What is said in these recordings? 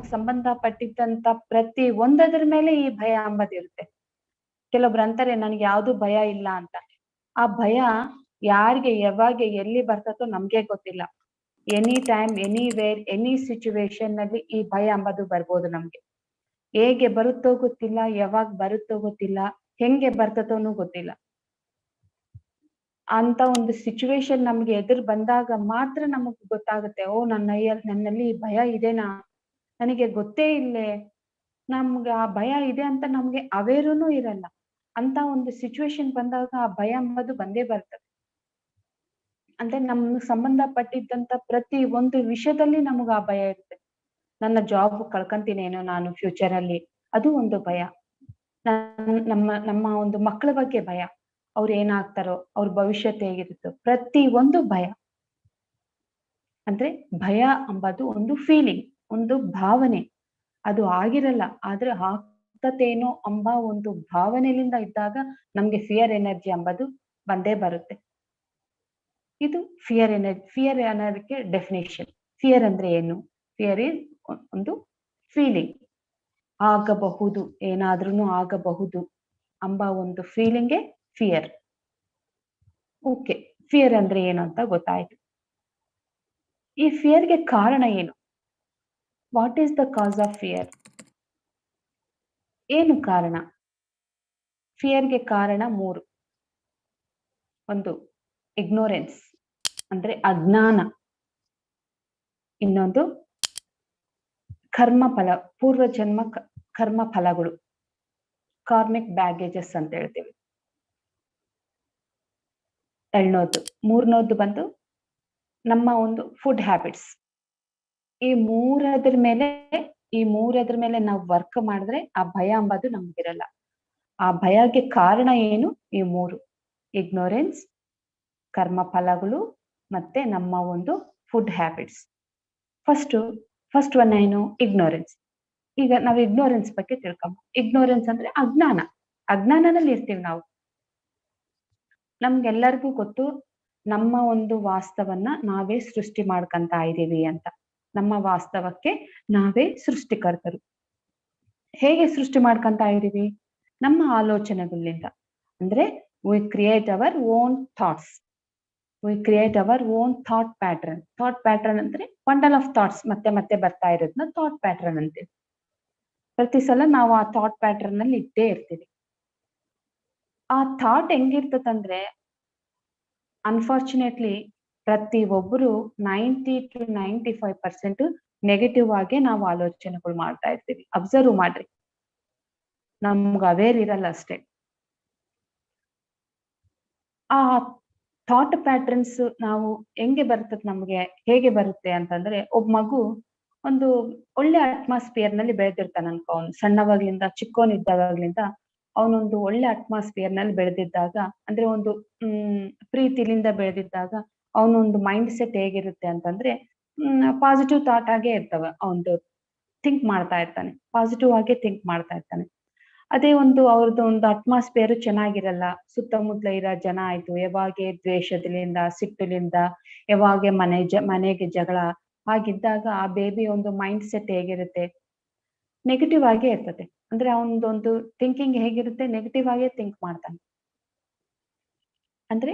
ನಮಗ್ ಸಂಬಂಧಪಟ್ಟಿದ್ದಂತ ಪ್ರತಿ ಒಂದದ್ರ ಮೇಲೆ ಈ ಭಯ ಅಂಬದಿರುತ್ತೆ. ಕೆಲವೊಬ್ರು ಅಂತಾರೆ ನನ್ಗೆ ಯಾವ್ದು ಭಯ ಇಲ್ಲ ಅಂತ. ಆ ಭಯ ಯಾರಿಗೆ ಯಾವಾಗ ಎಲ್ಲಿ ಬರ್ತದೋ ನಮ್ಗೆ ಗೊತ್ತಿಲ್ಲ. Any time anywhere any situation ನಲ್ಲಿ ಈ ಭಯ ಅಂಬದು ಬರ್ಬೋದು ನಮ್ಗೆ. ಹೇಗೆ ಬರುತ್ತೋ ಗೊತ್ತಿಲ್ಲ, ಯಾವಾಗ ಬರುತ್ತೋ ಗೊತ್ತಿಲ್ಲ, ಹೆಂಗೆ ಬರ್ತದೋನು ಗೊತ್ತಿಲ್ಲ. ಅಂತ ಒಂದು ಸಿಚುವೇಶನ್ ನಮ್ಗೆ ಎದುರು ಬಂದಾಗ ಮಾತ್ರ ನಮಗ್ ಗೊತ್ತಾಗುತ್ತೆ, ಓ ನನ್ನಲ್ಲಿ ಭಯ ಇದೆನಾ, ನನಗೆ ಗೊತ್ತೇ ಇಲ್ಲೇ, ನಮ್ಗೆ ಆ ಭಯ ಇದೆ ಅಂತ ನಮ್ಗೆ ಅವೇರೂನು ಇರಲ್ಲ. ಅಂತ ಒಂದು ಸಿಚುವೇಶನ್ ಬಂದಾಗ ಆ ಭಯ ಎಂಬುದು ಬಂದೇ ಬರ್ತದೆ. ಅಂದ್ರೆ ನಮ್ಗೆ ಸಂಬಂಧಪಟ್ಟಿದ್ದಂತ ಪ್ರತಿ ಒಂದು ವಿಷಯದಲ್ಲಿ ನಮಗ ಆ ಭಯ ಇರುತ್ತೆ. ನನ್ನ ಜಾಬ್ ಕಳ್ಕೊಂತೀನೇನೋ ನಾನು ಫ್ಯೂಚರ್ ಅಲ್ಲಿ, ಅದು ಒಂದು ಭಯ. ನಮ್ಮ ಒಂದು ಮಕ್ಕಳ ಬಗ್ಗೆ ಭಯ, ಅವ್ರು ಏನಾಗ್ತಾರೋ, ಅವ್ರ ಭವಿಷ್ಯತ್ ಹೇಗಿರುತ್ತೋ, ಪ್ರತಿ ಒಂದು ಭಯ. ಅಂದ್ರೆ ಭಯ ಎಂಬುದು ಒಂದು ಫೀಲಿಂಗ್, ಒಂದು ಭಾವನೆ. ಅದು ಆಗಿರಲ್ಲ, ಆದ್ರೆ ಆಗ್ತತೇನೋ ಎಂಬ ಒಂದು ಭಾವನೆಯಿಂದ ಇದ್ದಾಗ ನಮ್ಗೆ ಫಿಯರ್ ಎನರ್ಜಿ ಎಂಬುದು ಬಂದೇ ಬರುತ್ತೆ. ಇದು ಫಿಯರ್ ಅನ್ನೋದಕ್ಕೆ ಡೆಫಿನೇಷನ್. ಫಿಯರ್ ಅಂದ್ರೆ ಏನು? ಫಿಯರ್ ಇಸ್ ಒಂದು ಫೀಲಿಂಗ್, ಆಗಬಹುದು, ಏನಾದ್ರೂ ಆಗಬಹುದು ಎಂಬ ಒಂದು ಫೀಲಿಂಗೇ ಫಿಯರ್. ಓಕೆ, ಫಿಯರ್ ಅಂದ್ರೆ ಏನು ಅಂತ ಗೊತ್ತಾಯ್ತು. ಈ ಫಿಯರ್ಗೆ ಕಾರಣ ಏನು? What is the cos of fear? ಏನು ಕಾರಣ? ಫಿಯರ್ಗೆ ಕಾರಣ 3. ಒಂದು ಇಗ್ನೋರೆನ್ಸ್ ಅಂದ್ರೆ ಅಜ್ಞಾನ, ಇನ್ನೊಂದು ಕರ್ಮಫಲ, ಪೂರ್ವಜನ್ಮ ಕರ್ಮ ಫಲಗಳು, ಕಾರ್ಮಿಕ್ ಬ್ಯಾಗೇಜಸ್ ಅಂತ ಹೇಳ್ತೀವಿ. 2ನೇದು. 3ನೇದು ಬಂದು ನಮ್ಮ ಒಂದು ಫುಡ್ ಹ್ಯಾಬಿಟ್ಸ್. ಈ ಮೂರದ್ರ ಮೇಲೆ ನಾವು ವರ್ಕ್ ಮಾಡಿದ್ರೆ ಆ ಭಯ ಎಂಬುದು ನಮ್ಗಿರಲ್ಲ. ಆ ಭಯಕ್ಕೆ ಕಾರಣ ಏನು? ಈ 3: ಇಗ್ನೋರೆನ್ಸ್, ಕರ್ಮ ಫಲಗಳು, ಮತ್ತೆ ನಮ್ಮ ಒಂದು ಫುಡ್ ಹ್ಯಾಬಿಟ್ಸ್. ಫಸ್ಟ್ ಒನ್ ಏನು? ಇಗ್ನೋರೆನ್ಸ್. ಈಗ ನಾವು ಇಗ್ನೋರೆನ್ಸ್ ಬಗ್ಗೆ ತಿಳ್ಕೊಂಬ. ಇಗ್ನೋರೆನ್ಸ್ ಅಂದ್ರೆ ಅಜ್ಞಾನದಲ್ಲಿ ಇರ್ತೀವಿ ನಾವು. ನಮ್ಗೆಲ್ಲರಿಗೂ ಗೊತ್ತು, ನಮ್ಮ ಒಂದು ವಾಸ್ತವನ್ನ ನಾವೇ ಸೃಷ್ಟಿ ಮಾಡ್ಕಂತ ಇದೀವಿ ಅಂತ. ನಮ್ಮ ವಾಸ್ತವಕ್ಕೆ ನಾವೇ ಸೃಷ್ಟಿಕರ್ತರು. ಹೇಗೆ ಸೃಷ್ಟಿ ಮಾಡ್ಕಂತ ಇದೀವಿ? ನಮ್ಮ ಆಲೋಚನೆಗಳಿಂದ. ಅಂದ್ರೆ we create our own thoughts, we create our own thought pattern. Thought pattern ಅಂದ್ರೆ ಬಂಡಲ್ ಆಫ್ ಥಾಟ್ಸ್ ಮತ್ತೆ ಮತ್ತೆ ಬರ್ತಾ ಇರೋದನ್ನ ಥಾಟ್ ಪ್ಯಾಟರ್ನ್ ಅಂತೀವಿ. ಪ್ರತಿ ಸಲ ನಾವು ಆ ಥಾಟ್ ಪ್ಯಾಟರ್ನ್ ಅಲ್ಲಿ ಇದ್ದೇ ಇರ್ತೀವಿ. ಆ ಥಾಟ್ ಹೆಂಗಿರ್ತದಂದ್ರೆ, ಅನ್ಫಾರ್ಚುನೇಟ್ಲಿ ಪ್ರತಿ ಒಬ್ಬರು 90 to 95% ನೆಗೆಟಿವ್ ಆಗಿ ನಾವು ಆಲೋಚನೆಗಳು ಮಾಡ್ತಾ ಇರ್ತೀವಿ. ಅಬ್ಸರ್ವ್ ಮಾಡ್ರಿ, ನಮ್ಗೆ ಅವೇರ್ ಇರಲ್ಲ ಅಷ್ಟೇ. ಆ ಥಾಟ್ ಪ್ಯಾಟರ್ನ್ಸ್ ನಾವು ಹೆಂಗೆ ಬರ್ತದೆ, ನಮ್ಗೆ ಹೇಗೆ ಬರುತ್ತೆ ಅಂತಂದ್ರೆ, ಒಬ್ಬ ಮಗು ಒಂದು ಒಳ್ಳೆ ಅಟ್ಮಾಸ್ಫಿಯರ್ ನಲ್ಲಿ ಬೆಳೆದಿರ್ತಾನ ಅನ್ಕೋ. ಅವ್ನು ಸಣ್ಣವಾಗ್ಲಿಂದ, ಚಿಕ್ಕೋನಿದ್ದಾಗ್ಲಿಂದ ಅವನೊಂದು ಒಳ್ಳೆ ಅಟ್ಮಾಸ್ಫಿಯರ್ ನಲ್ಲಿ ಬೆಳೆದಿದ್ದಾಗ, ಅಂದ್ರೆ ಒಂದು ಪ್ರೀತಿಲಿಂದ ಬೆಳೆದಿದ್ದಾಗ ಅವನೊಂದು ಮೈಂಡ್ ಸೆಟ್ ಹೇಗಿರುತ್ತೆ ಅಂತಂದ್ರೆ, ಪಾಸಿಟಿವ್ ಥಾಟ್ ಆಗೇ ಇರ್ತವ. ಅವನದು ಥಿಂಕ್ ಮಾಡ್ತಾ ಇರ್ತಾನೆ, ಪಾಸಿಟಿವ್ ಆಗೇ ಥಿಂಕ್ ಮಾಡ್ತಾ ಇರ್ತಾನೆ. ಅದೇ ಒಂದು ಅವ್ರದ್ದು ಒಂದು ಅಟ್ಮಾಸ್ಫಿಯರ್ ಚೆನ್ನಾಗಿರಲ್ಲ, ಸುತ್ತಮುತ್ತಲ ಇರೋ ಜನ ಆಯ್ತು ಯಾವಾಗೆ ದ್ವೇಷದಿಂದ, ಸಿಟ್ಟುಲಿಂದ, ಯಾವಾಗೆ ಮನೆಗೆ ಜಗಳ ಹಾಗಿದ್ದಾಗ ಆ ಬೇಬಿ ಒಂದು ಮೈಂಡ್ ಸೆಟ್ ಹೇಗಿರುತ್ತೆ? ನೆಗೆಟಿವ್ ಆಗೇ ಇರ್ತದೆ. ಅಂದ್ರೆ ಅವನದೊಂದು ಥಿಂಕಿಂಗ್ ಹೇಗಿರುತ್ತೆ? ನೆಗೆಟಿವ್ ಆಗೇ ಥಿಂಕ್ ಮಾಡ್ತಾನೆ. ಅಂದ್ರೆ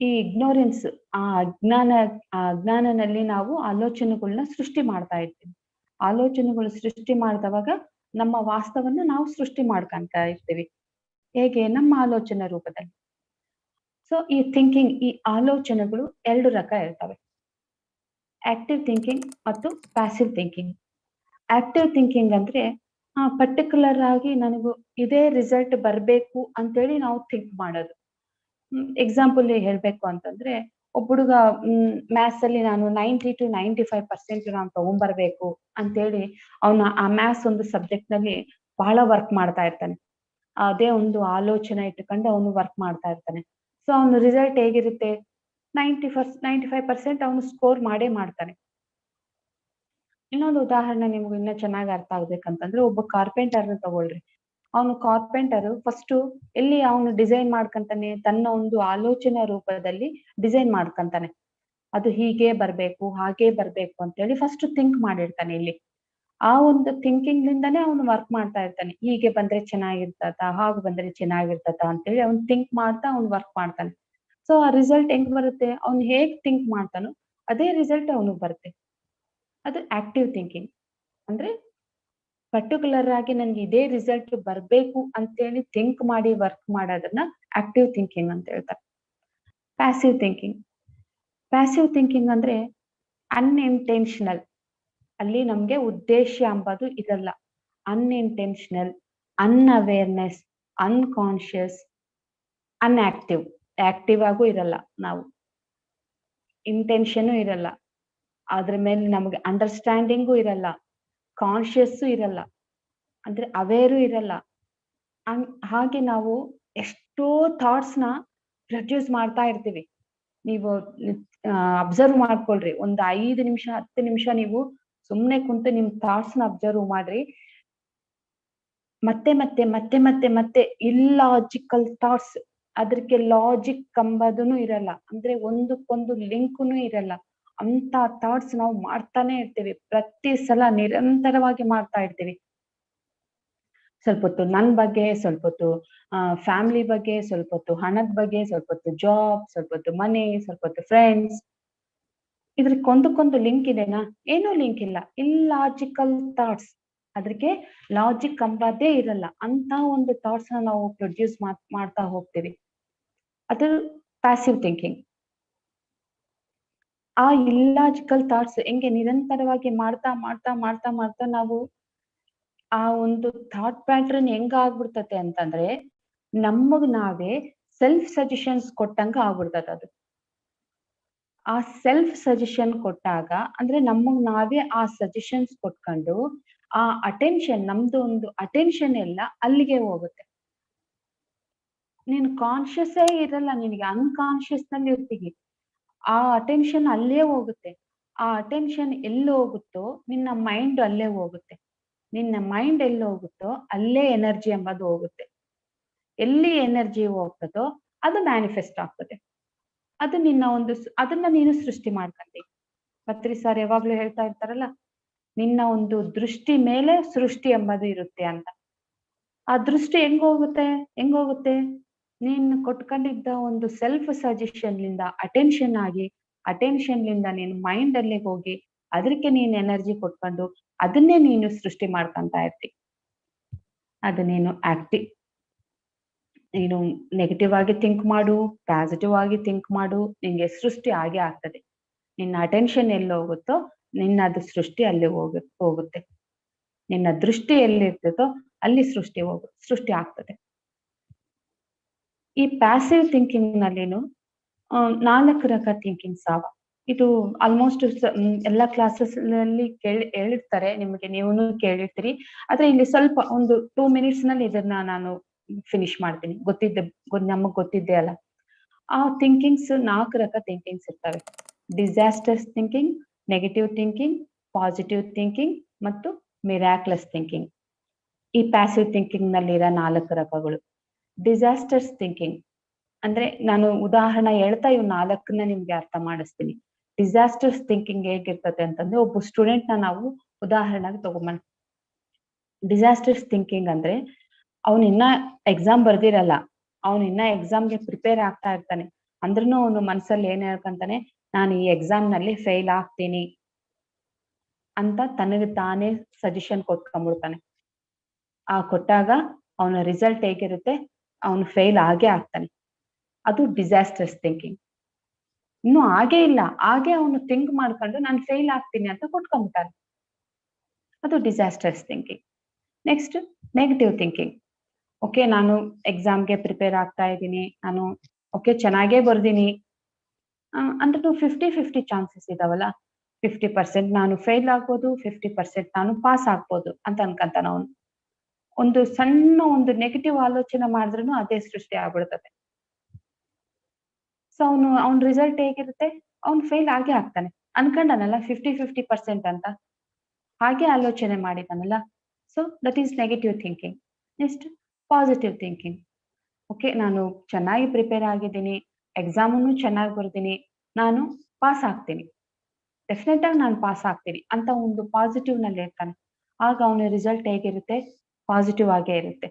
ಈ ಇಗ್ನೋರೆನ್ಸ್, ಆ ಅಜ್ಞಾನನಲ್ಲಿ ನಾವು ಆಲೋಚನೆಗಳನ್ನ ಸೃಷ್ಟಿ ಮಾಡ್ತಾ ಇರ್ತೀವಿ. ಆಲೋಚನೆಗಳು ಸೃಷ್ಟಿ ಮಾಡಿದವಾಗ ನಮ್ಮ ವಾಸ್ತವನ್ನ ನಾವು ಸೃಷ್ಟಿ ಮಾಡ್ಕೊಂತ ಇರ್ತೀವಿ. ಹೇಗೆ? ನಮ್ಮ ಆಲೋಚನೆ ರೂಪದಲ್ಲಿ. ಸೊ ಈ ಥಿಂಕಿಂಗ್, ಈ ಆಲೋಚನೆಗಳು 2 ರಕ ಇರ್ತವೆ: ಆಕ್ಟಿವ್ ಥಿಂಕಿಂಗ್ ಮತ್ತು ಪ್ಯಾಸಿವ್ ಥಿಂಕಿಂಗ್. ಆಕ್ಟಿವ್ ಥಿಂಕಿಂಗ್ ಅಂದ್ರೆ ಪರ್ಟಿಕ್ಯುಲರ್ ಆಗಿ ನನಗೂ ಇದೇ ರಿಸಲ್ಟ್ ಬರ್ಬೇಕು ಅಂತೇಳಿ ನಾವು ಥಿಂಕ್ ಮಾಡೋದು. ಎಕ್ಸಾಂಪಲ್ ಹೇಳ್ಬೇಕು ಅಂತಂದ್ರೆ, ಒಬ್ಬ ಹುಡುಗ ಮ್ಯಾಥ್ಸ್ ಅಲ್ಲಿ ನಾನು 90 to 95% ನಾನು ತಗೊಂಡ್ಬರ್ಬೇಕು ಅಂತೇಳಿ ಅವನ ಆ ಮ್ಯಾಥ್ಸ್ ಒಂದು ಸಬ್ಜೆಕ್ಟ್ ನಲ್ಲಿ ಬಹಳ ವರ್ಕ್ ಮಾಡ್ತಾ ಇರ್ತಾನೆ. ಅದೇ ಒಂದು ಆಲೋಚನೆ ಇಟ್ಕೊಂಡು ಅವನು ವರ್ಕ್ ಮಾಡ್ತಾ ಇರ್ತಾನೆ. ಸೊ ಅವನ ರಿಸಲ್ಟ್ ಹೇಗಿರುತ್ತೆ? 95% ಅವನು ಸ್ಕೋರ್ ಮಾಡೇ ಮಾಡ್ತಾನೆ. ಇನ್ನೊಂದು ಉದಾಹರಣೆ ನಿಮ್ಗೆ ಇನ್ನೂ ಚೆನ್ನಾಗಿ ಅರ್ಥ ಆಗ್ಬೇಕಂತಂದ್ರೆ, ಒಬ್ಬ ಕಾರ್ಪೆಂಟರ್ ತಗೊಳ್ರಿ. ಅವನು ಕಾರ್ಪೆಂಟರ್ ಫಸ್ಟ್ ಎಲ್ಲಿ ಅವನು ಡಿಸೈನ್ ಮಾಡ್ಕಂತಾನೆ? ತನ್ನ ಒಂದು ಆಲೋಚನೆ ರೂಪದಲ್ಲಿ ಡಿಸೈನ್ ಮಾಡ್ಕಂತಾನೆ. ಅದು ಹೀಗೆ ಬರ್ಬೇಕು, ಹಾಗೆ ಬರ್ಬೇಕು ಅಂತೇಳಿ ಫಸ್ಟ್ ಥಿಂಕ್ ಮಾಡಿರ್ತಾನೆ. ಇಲ್ಲಿ ಆ ಒಂದು ಥಿಂಕಿಂಗ್ ಲಿಂದಾನೇ ಅವನು ವರ್ಕ್ ಮಾಡ್ತಾ ಇರ್ತಾನೆ. ಹೀಗೆ ಬಂದ್ರೆ ಚೆನ್ನಾಗಿರ್ತದ, ಹಾಗೆ ಬಂದ್ರೆ ಚೆನ್ನಾಗಿರ್ತದ ಅಂತೇಳಿ ಅವ್ನು ಥಿಂಕ್ ಮಾಡ್ತಾ ಅವ್ನು ವರ್ಕ್ ಮಾಡ್ತಾನೆ. ಸೊ ಆ ರಿಸಲ್ಟ್ ಹೆಂಗ್ ಬರುತ್ತೆ? ಅವ್ನು ಹೇಗ್ ಥಿಂಕ್ ಮಾಡ್ತಾನೋ ಅದೇ ರಿಸಲ್ಟ್ ಅವನಿಗೆ ಬರುತ್ತೆ. ಅದು ಆಕ್ಟಿವ್ ಥಿಂಕಿಂಗ್. ಅಂದ್ರೆ ಪರ್ಟಿಕ್ಯುಲರ್ ಆಗಿ ನನ್ಗೆ ಇದೇ ರಿಸಲ್ಟ್ ಬರ್ಬೇಕು ಅಂತೇಳಿ ಥಿಂಕ್ ಮಾಡಿ ವರ್ಕ್ ಮಾಡೋದನ್ನ ಆಕ್ಟಿವ್ ಥಿಂಕಿಂಗ್ ಅಂತ ಹೇಳ್ತಾರೆ. Passive thinking. ಪ್ಯಾಸಿವ್ ಥಿಂಕಿಂಗ್ ಅಂದ್ರೆ ಅನ್ಇಂಟೆನ್ಷನಲ್. ಅಲ್ಲಿ ನಮ್ಗೆ ಉದ್ದೇಶ ಅಂಬದು ಇರಲ್ಲ. Unintentional, unawareness, unconscious, unactive. Active ಆಗೂ ಇರಲ್ಲ ನಾವು. ಇಂಟೆನ್ಷನ್ ಇರಲ್ಲ. ಅದ್ರ ಮೇಲೆ ನಮ್ಗೆ ಅಂಡರ್ಸ್ಟ್ಯಾಂಡಿಂಗು ಇರಲ್ಲ. ಕಾನ್ಶಿಯಸ್ಸು ಇರಲ್ಲ. ಅಂದ್ರೆ ಅವೇರು ಇರಲ್ಲ. ಹಾಗೆ ನಾವು ಎಷ್ಟೋ ಥಾಟ್ಸ್‌ನ ಪ್ರೊಡ್ಯೂಸ್ ಮಾಡ್ತಾ ಇರ್ತೀವಿ. ನೀವು ಅಬ್ಸರ್ವ್ ಮಾಡ್ಕೊಳ್ರಿ. ಒಂದು 5 ನಿಮಿಷ, 10 ನಿಮಿಷ ನೀವು ಸುಮ್ನೆ ಕುಂತು ನಿಮ್ ಥಾಟ್ಸ್‌ನ ಅಬ್ಸರ್ವ್ ಮಾಡ್ರಿ. ಮತ್ತೆ ಮತ್ತೆ ಮತ್ತೆ ಮತ್ತೆ ಮತ್ತೆ ಇಲ್ಲಾಜಿಕಲ್ ಥಾಟ್ಸ್. ಅದಕ್ಕೆ ಲಾಜಿಕ್ ಅಂಬದೂನು ಇರಲ್ಲ. ಅಂದ್ರೆ ಒಂದಕ್ಕೊಂದು ಲಿಂಕ್‌ನು ಇರಲ್ಲ. ಅಂತ ಥಾಟ್ಸ್ ನಾವು ಮಾಡ್ತಾನೆ ಇರ್ತೀವಿ. ಪ್ರತಿ ಸಲ ನಿರಂತರವಾಗಿ ಮಾಡ್ತಾ ಇರ್ತೀವಿ. ಸ್ವಲ್ಪ ಹೊತ್ತು ನನ್ ಬಗ್ಗೆ, ಸ್ವಲ್ಪ ಹೊತ್ತು ಫ್ಯಾಮಿಲಿ ಬಗ್ಗೆ, ಸ್ವಲ್ಪ ಹೊತ್ತು ಹಣದ ಬಗ್ಗೆ, ಸ್ವಲ್ಪ ಹೊತ್ತು ಜಾಬ್, ಸ್ವಲ್ಪ ಹೊತ್ತು ಮನಿ, ಸ್ವಲ್ಪ ಹೊತ್ತು ಫ್ರೆಂಡ್ಸ್. ಇದಕ್ಕೆ ಒಂದಕ್ಕೊಂದು ಲಿಂಕ್ ಇದೆನಾ? ಏನೂ ಲಿಂಕ್ ಇಲ್ಲ. Illogical thoughts. ಅದಕ್ಕೆ ಲಾಜಿಕ್ ಅಂಬದೇ ಇರಲ್ಲ. ಅಂತ ಒಂದು ಥಾಟ್ಸ್‌ನ ನಾವು ಪ್ರೊಡ್ಯೂಸ್ ಮಾಡ್ತಾ ಹೋಗ್ತೀವಿ. ಅದು ಪ್ಯಾಸಿವ್ ಥಿಂಕಿಂಗ್. ಆ ಇಲ್ಲಾಜಿಕಲ್ ಥಾಟ್ಸ್ ಹೆಂಗೆ ನಿರಂತರವಾಗಿ ಮಾಡ್ತಾ ಮಾಡ್ತಾ ಮಾಡ್ತಾ ಮಾಡ್ತಾ ನಾವು ಆ ಒಂದು ಥಾಟ್ ಪ್ಯಾಟರ್ನ್ ಹೆಂಗ್ ಆಗ್ಬಿಡ್ತತೆ ಅಂತಂದ್ರೆ, ನಮಗ್ ನಾವೇ ಸೆಲ್ಫ್ ಸಜೆಷನ್ಸ್ ಕೊಟ್ಟಂಗ ಆಗ್ಬಿಡ್ತದ ಅದು. ಆ ಸೆಲ್ಫ್ ಸಜೆಷನ್ ಕೊಟ್ಟಾಗ ಅಂದ್ರೆ ನಮಗ್ ನಾವೇ ಆ ಸಜೆಷನ್ಸ್ ಕೊಟ್ಕೊಂಡು ಆ ಅಟೆನ್ಷನ್, ನಮ್ದು ಒಂದು ಅಟೆನ್ಷನ್ ಎಲ್ಲ ಅಲ್ಲಿಗೆ ಹೋಗುತ್ತೆ. ನೀನು ಕಾನ್ಶಿಯಸ್ಸೇ ಇರಲ್ಲ, ನಿನಗೆ ಅನ್ಕಾನ್ಶಿಯಸ್ ನಲ್ಲಿ ಇರ್ತೀವಿ. ಆ ಅಟೆನ್ಷನ್ ಅಲ್ಲೇ ಹೋಗುತ್ತೆ. ಆ ಅಟೆನ್ಷನ್ ಎಲ್ಲಿ ಹೋಗುತ್ತೋ ನಿನ್ನ ಮೈಂಡ್ ಅಲ್ಲೇ ಹೋಗುತ್ತೆ. ನಿನ್ನ ಮೈಂಡ್ ಎಲ್ಲಿ ಹೋಗುತ್ತೋ ಅಲ್ಲೇ ಎನರ್ಜಿ ಎಂಬುದು ಹೋಗುತ್ತೆ. ಎಲ್ಲಿ ಎನರ್ಜಿ ಹೋಗ್ತದೋ ಅದು ಮ್ಯಾನಿಫೆಸ್ಟ್ ಆಗ್ತದೆ. ಅದು ನಿನ್ನ ಒಂದು ಅದನ್ನ ನೀನು ಸೃಷ್ಟಿ ಮಾಡ್ಕೊಂಡಿ. ಪತ್ರಿ ಸರ್ ಯಾವಾಗ್ಲೂ ಹೇಳ್ತಾ ಇರ್ತಾರಲ್ಲ, ನಿನ್ನ ಒಂದು ದೃಷ್ಟಿ ಮೇಲೆ ಸೃಷ್ಟಿ ಎಂಬುದು ಇರುತ್ತೆ ಅಂತ. ಆ ದೃಷ್ಟಿ ಹೆಂಗ್ ಹೋಗುತ್ತೆ? ನೀನು ಕೊಟ್ಕೊಂಡಿದ್ದ ಒಂದು ಸೆಲ್ಫ್ ಸಜೆಷನ್ ಲಿಂದ ಅಟೆನ್ಷನ್ ಆಗಿ, ಅಟೆನ್ಷನ್ ಲಿಂದ ನೀನು ಮೈಂಡ್ ಅಲ್ಲಿಗೆ ಹೋಗಿ, ಅದಕ್ಕೆ ನೀನು ಎನರ್ಜಿ ಕೊಟ್ಕೊಂಡು ಅದನ್ನೇ ನೀನು ಸೃಷ್ಟಿ ಮಾಡ್ಕೊಂತ ಇರ್ತಿ. ಅದು ನೀನು ನೆಗೆಟಿವ್ ಆಗಿ ಥಿಂಕ್ ಮಾಡು, ಪಾಸಿಟಿವ್ ಆಗಿ ಥಿಂಕ್ ಮಾಡು, ನಿಂಗೆ ಸೃಷ್ಟಿ ಆಗೇ ಆಗ್ತದೆ. ನಿನ್ನ ಅಟೆನ್ಷನ್ ಎಲ್ಲಿ ಹೋಗುತ್ತೋ ನಿನ್ನ ಅದು ಸೃಷ್ಟಿ ಅಲ್ಲಿ ಹೋಗುತ್ತೆ. ನಿನ್ನ ದೃಷ್ಟಿ ಎಲ್ಲಿರ್ತದೋ ಅಲ್ಲಿ ಸೃಷ್ಟಿ ಆಗ್ತದೆ. ಈ ಪ್ಯಾಸಿವ್ ಥಿಂಕಿಂಗ್ ನಲ್ಲಿನು 4 ರಕ ಥಿಂಕಿಂಗ್ಸ್ ಅವ. ಇದು ಆಲ್ಮೋಸ್ಟ್ ಎಲ್ಲಾ ಕ್ಲಾಸಸ್ ನಲ್ಲಿ ಹೇಳಿರ್ತಾರೆ ನಿಮಗೆ, ನೀವುನು ಕೇಳಿರ್ತೀರಿ. ಆದ್ರೆ ಇಲ್ಲಿ ಸ್ವಲ್ಪ ಒಂದು 2 ಮಿನಿಟ್ಸ್ ನಲ್ಲಿ ಇದನ್ನ ನಾನು ಫಿನಿಶ್ ಮಾಡ್ತೀನಿ. ನಮಗ್ ಗೊತ್ತಿದ್ದೆ ಅಲ್ಲ. ಆ ಥಿಂಕಿಂಗ್ಸ್ 4 ರಕ ಥಿಂಕಿಂಗ್ಸ್ ಇರ್ತವೆ. Disasters thinking, negative thinking, positive thinking ಮತ್ತು ಮಿರಾಕ್ಯುಲಸ್ ಥಿಂಕಿಂಗ್. ಈ ಪ್ಯಾಸಿವ್ ಥಿಂಕಿಂಗ್ ನಲ್ಲಿರೋ 4 ರಕಗಳು. ಡಿಸಾಸ್ಟರ್ಸ್ ಥಿಂಕಿಂಗ್ ಅಂದ್ರೆ ನಾನು ಉದಾಹರಣೆ ಹೇಳ್ತಾ ಇವ್ 4ನ್ನ ನಿಮ್ಗೆ ಅರ್ಥ ಮಾಡಿಸ್ತೀನಿ. ಡಿಸಾಸ್ಟರ್ಸ್ ಥಿಂಕಿಂಗ್ ಹೇಗಿರ್ತದೆ ಅಂತಂದ್ರೆ, ಒಬ್ಬ ಸ್ಟೂಡೆಂಟ್ ನ ನಾವು ಉದಾಹರಣೆಗೆ ತಗೊಂಬ. ಡಿಸಾಸ್ಟರ್ಸ್ ಥಿಂಕಿಂಗ್ ಅಂದ್ರೆ ಅವನು ಇನ್ನ ಎಕ್ಸಾಮ್ ಬರ್ದಿರಲ್ಲ, ಅವನು ಇನ್ನ ಎಕ್ಸಾಮ್ಗೆ ಪ್ರಿಪೇರ್ ಆಗ್ತಾ ಇರ್ತಾನೆ. ಅಂದ್ರೂ ಅವನು ಮನ್ಸಲ್ಲಿ ಏನ್ ಹೇಳ್ಕಂತಾನೆ, ನಾನು ಈ ಎಕ್ಸಾಮ್ ನಲ್ಲಿ ಫೇಲ್ ಆಗ್ತೀನಿ ಅಂತ ತನಗೆ ತಾನೇ ಸಜೆಷನ್ ಕೊಟ್ಕೊಂಡ್ಬಿಡ್ತಾನೆ. ಕೊಟ್ಟಾಗ ಅವನ ರಿಸಲ್ಟ್ ಹೇಗಿರುತ್ತೆ, ಅವನು ಫೇಲ್ ಆಗೇ ಆಗ್ತಾನೆ. ಅದು ಡಿಸಾಸ್ಟರ್ಸ್ ಥಿಂಕಿಂಗ್. ಇನ್ನು ಹಾಗೆ ಇಲ್ಲ, ಹಾಗೆ ಅವನು ಥಿಂಕ್ ಮಾಡ್ಕೊಂಡು ನಾನು ಫೇಲ್ ಆಗ್ತೀನಿ ಅಂತ ಕೊಟ್ಕೊಂಡ್ಬಿಟ್ಟಾನೆ. ಅದು disasters thinking. Next negative thinking. Okay, ನಾನು ಎಕ್ಸಾಮ್ಗೆ ಪ್ರಿಪೇರ್ ಆಗ್ತಾ ಇದ್ದೀನಿ, ನಾನು ಓಕೆ ಚೆನ್ನಾಗೇ ಬರ್ದೀನಿ ಅಂದ್ರೆ 50-50 ಚಾನ್ಸಸ್ ಇದಾವಲ್ಲ. 50% ನಾನು ಫೇಲ್ ಆಗ್ಬೋದು, 50% ನಾನು ಪಾಸ್ ಆಗ್ಬೋದು ಅಂತ ಅನ್ಕಂತಾನ ಅವನು. ಒಂದು ಸಣ್ಣ ಒಂದು ನೆಗೆಟಿವ್ ಆಲೋಚನೆ ಮಾಡಿದ್ರೂ ಅದೇ ಸೃಷ್ಟಿ ಆಗ್ಬಿಡ್ತದೆ. ಸೊ ಅವನ್ ರಿಸಲ್ಟ್ ಹೇಗಿರುತ್ತೆ, ಅವ್ನು ಫೇಲ್ ಆಗೇ ಆಗ್ತಾನೆ. ಅನ್ಕೊಂಡನಲ್ಲ 50-50% ಅಂತ, ಹಾಗೆ ಆಲೋಚನೆ ಮಾಡಿದಾನಲ್ಲ. So that is negative thinking. Next positive thinking. Okay, ನಾನು ಚೆನ್ನಾಗಿ ಪ್ರಿಪೇರ್ ಆಗಿದ್ದೀನಿ, ಎಕ್ಸಾಮನ್ನು ಚೆನ್ನಾಗಿ ಬರ್ತೀನಿ, ನಾನು ಪಾಸ್ ಆಗ್ತೀನಿ, ಡೆಫಿನೆಟ್ ಆಗಿ ನಾನು ಪಾಸ್ ಆಗ್ತೀನಿ ಅಂತ ಒಂದು ಪಾಸಿಟಿವ್ ನಲ್ಲಿ ಇರ್ತಾನೆ. ಆಗ ಅವನ ರಿಸಲ್ಟ್ ಹೇಗಿರುತ್ತೆ? ಪಾಸಿಟಿವ್ ಆಗೇ ಇರುತ್ತೆ.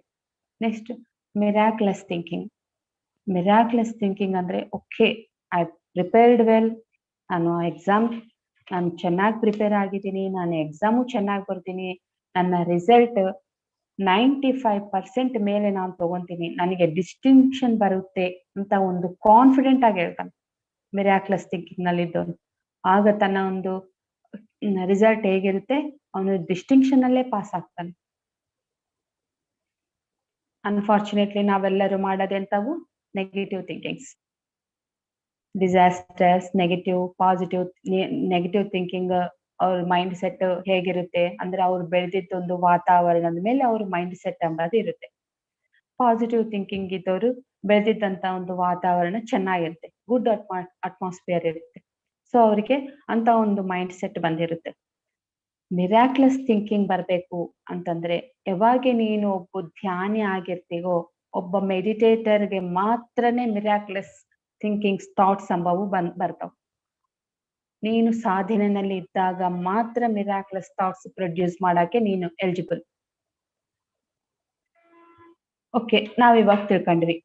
Next miracles thinking. Miracles thinking ಅಂದ್ರೆ ಓಕೆ, ಐ ಪ್ರಿಪೇರ್ಡ್ ವೆಲ್, ನಾನು ಚೆನ್ನಾಗಿ ಪ್ರಿಪೇರ್ ಆಗಿದ್ದೀನಿ, ನಾನು ಎಕ್ಸಾಮು ಚೆನ್ನಾಗಿ ಬರ್ತೀನಿ, ನನ್ನ ರಿಸಲ್ಟ್ 95% ಮೇಲೆ ನಾನು ತಗೊಂತೀನಿ, ನನಗೆ ಡಿಸ್ಟಿಂಕ್ಷನ್ ಬರುತ್ತೆ ಅಂತ ಒಂದು ಕಾನ್ಫಿಡೆಂಟ್ ಆಗಿ ಹೇಳ್ತಾನೆ ಮಿರಾಕ್ಲೆಸ್ ಥಿಂಕಿಂಗ್ ನಲ್ಲಿ ಇದ್ದವನು. ಆಗ ತನ್ನ ಒಂದು ರಿಸಲ್ಟ್ ಹೇಗಿರುತ್ತೆ? ಅವನು ಡಿಸ್ಟಿಂಕ್ಷನ್ ಅಲ್ಲೇ ಪಾಸ್ ಆಗ್ತಾನೆ. ಅನ್ಫಾರ್ಚುನೇಟ್ಲಿ ನಾವೆಲ್ಲರೂ ಮಾಡೋದೆಂತವು? Negative thinkings. Disasters, negative, positive. Negative thinking ಅವ್ರ ಮೈಂಡ್ ಸೆಟ್ ಹೇಗಿರುತ್ತೆ ಅಂದ್ರೆ ಅವ್ರು ಬೆಳೆದಿದ್ದೊಂದು ವಾತಾವರಣದ ಮೇಲೆ ಅವ್ರ ಮೈಂಡ್ ಸೆಟ್ ಎಂಬುದು ಇರುತ್ತೆ. ಪಾಸಿಟಿವ್ ಥಿಂಕಿಂಗ್ ಇದ್ದವರು ಬೆಳೆದಿದ್ದಂತ ಒಂದು ವಾತಾವರಣ ಚೆನ್ನಾಗಿರುತ್ತೆ, ಗುಡ್ ಅಟ್ಮಾಸ್ಫಿಯರ್ ಇರುತ್ತೆ. ಸೊ ಅವರಿಗೆ ಅಂತ ಒಂದು ಮೈಂಡ್ ಸೆಟ್ ಬಂದಿರುತ್ತೆ. ಮಿರಾಕ್ಲೆಸ್ ಥಿಂಕಿಂಗ್ ಬರ್ಬೇಕು ಅಂತಂದ್ರೆ ಯಾವಾಗ ನೀನು ಒಬ್ಬ ಧ್ಯಾನಿ ಆಗಿರ್ತೀವೋ, ಒಬ್ಬ ಮೆಡಿಟೇಟರ್ಗೆ ಮಾತ್ರನೇ ಮಿರಾಕ್ಲೆಸ್ ಥಿಂಕಿಂಗ್ಸ್ ಥಾಟ್ಸ್ ಎಂಬವು ಬರ್ತಾವ. ನೀನು ಸಾಧನೆಯಲ್ಲಿ ಇದ್ದಾಗ ಮಾತ್ರ ಮಿರಾಕ್ಲೆಸ್ ಥಾಟ್ಸ್ ಪ್ರೊಡ್ಯೂಸ್ ಮಾಡಕ್ಕೆ ನೀನು ಎಲಿಜಿಬಲ್. ಓಕೆ, ನಾವಿವಾಗ ತಿಳ್ಕೊಂಡ್ವಿ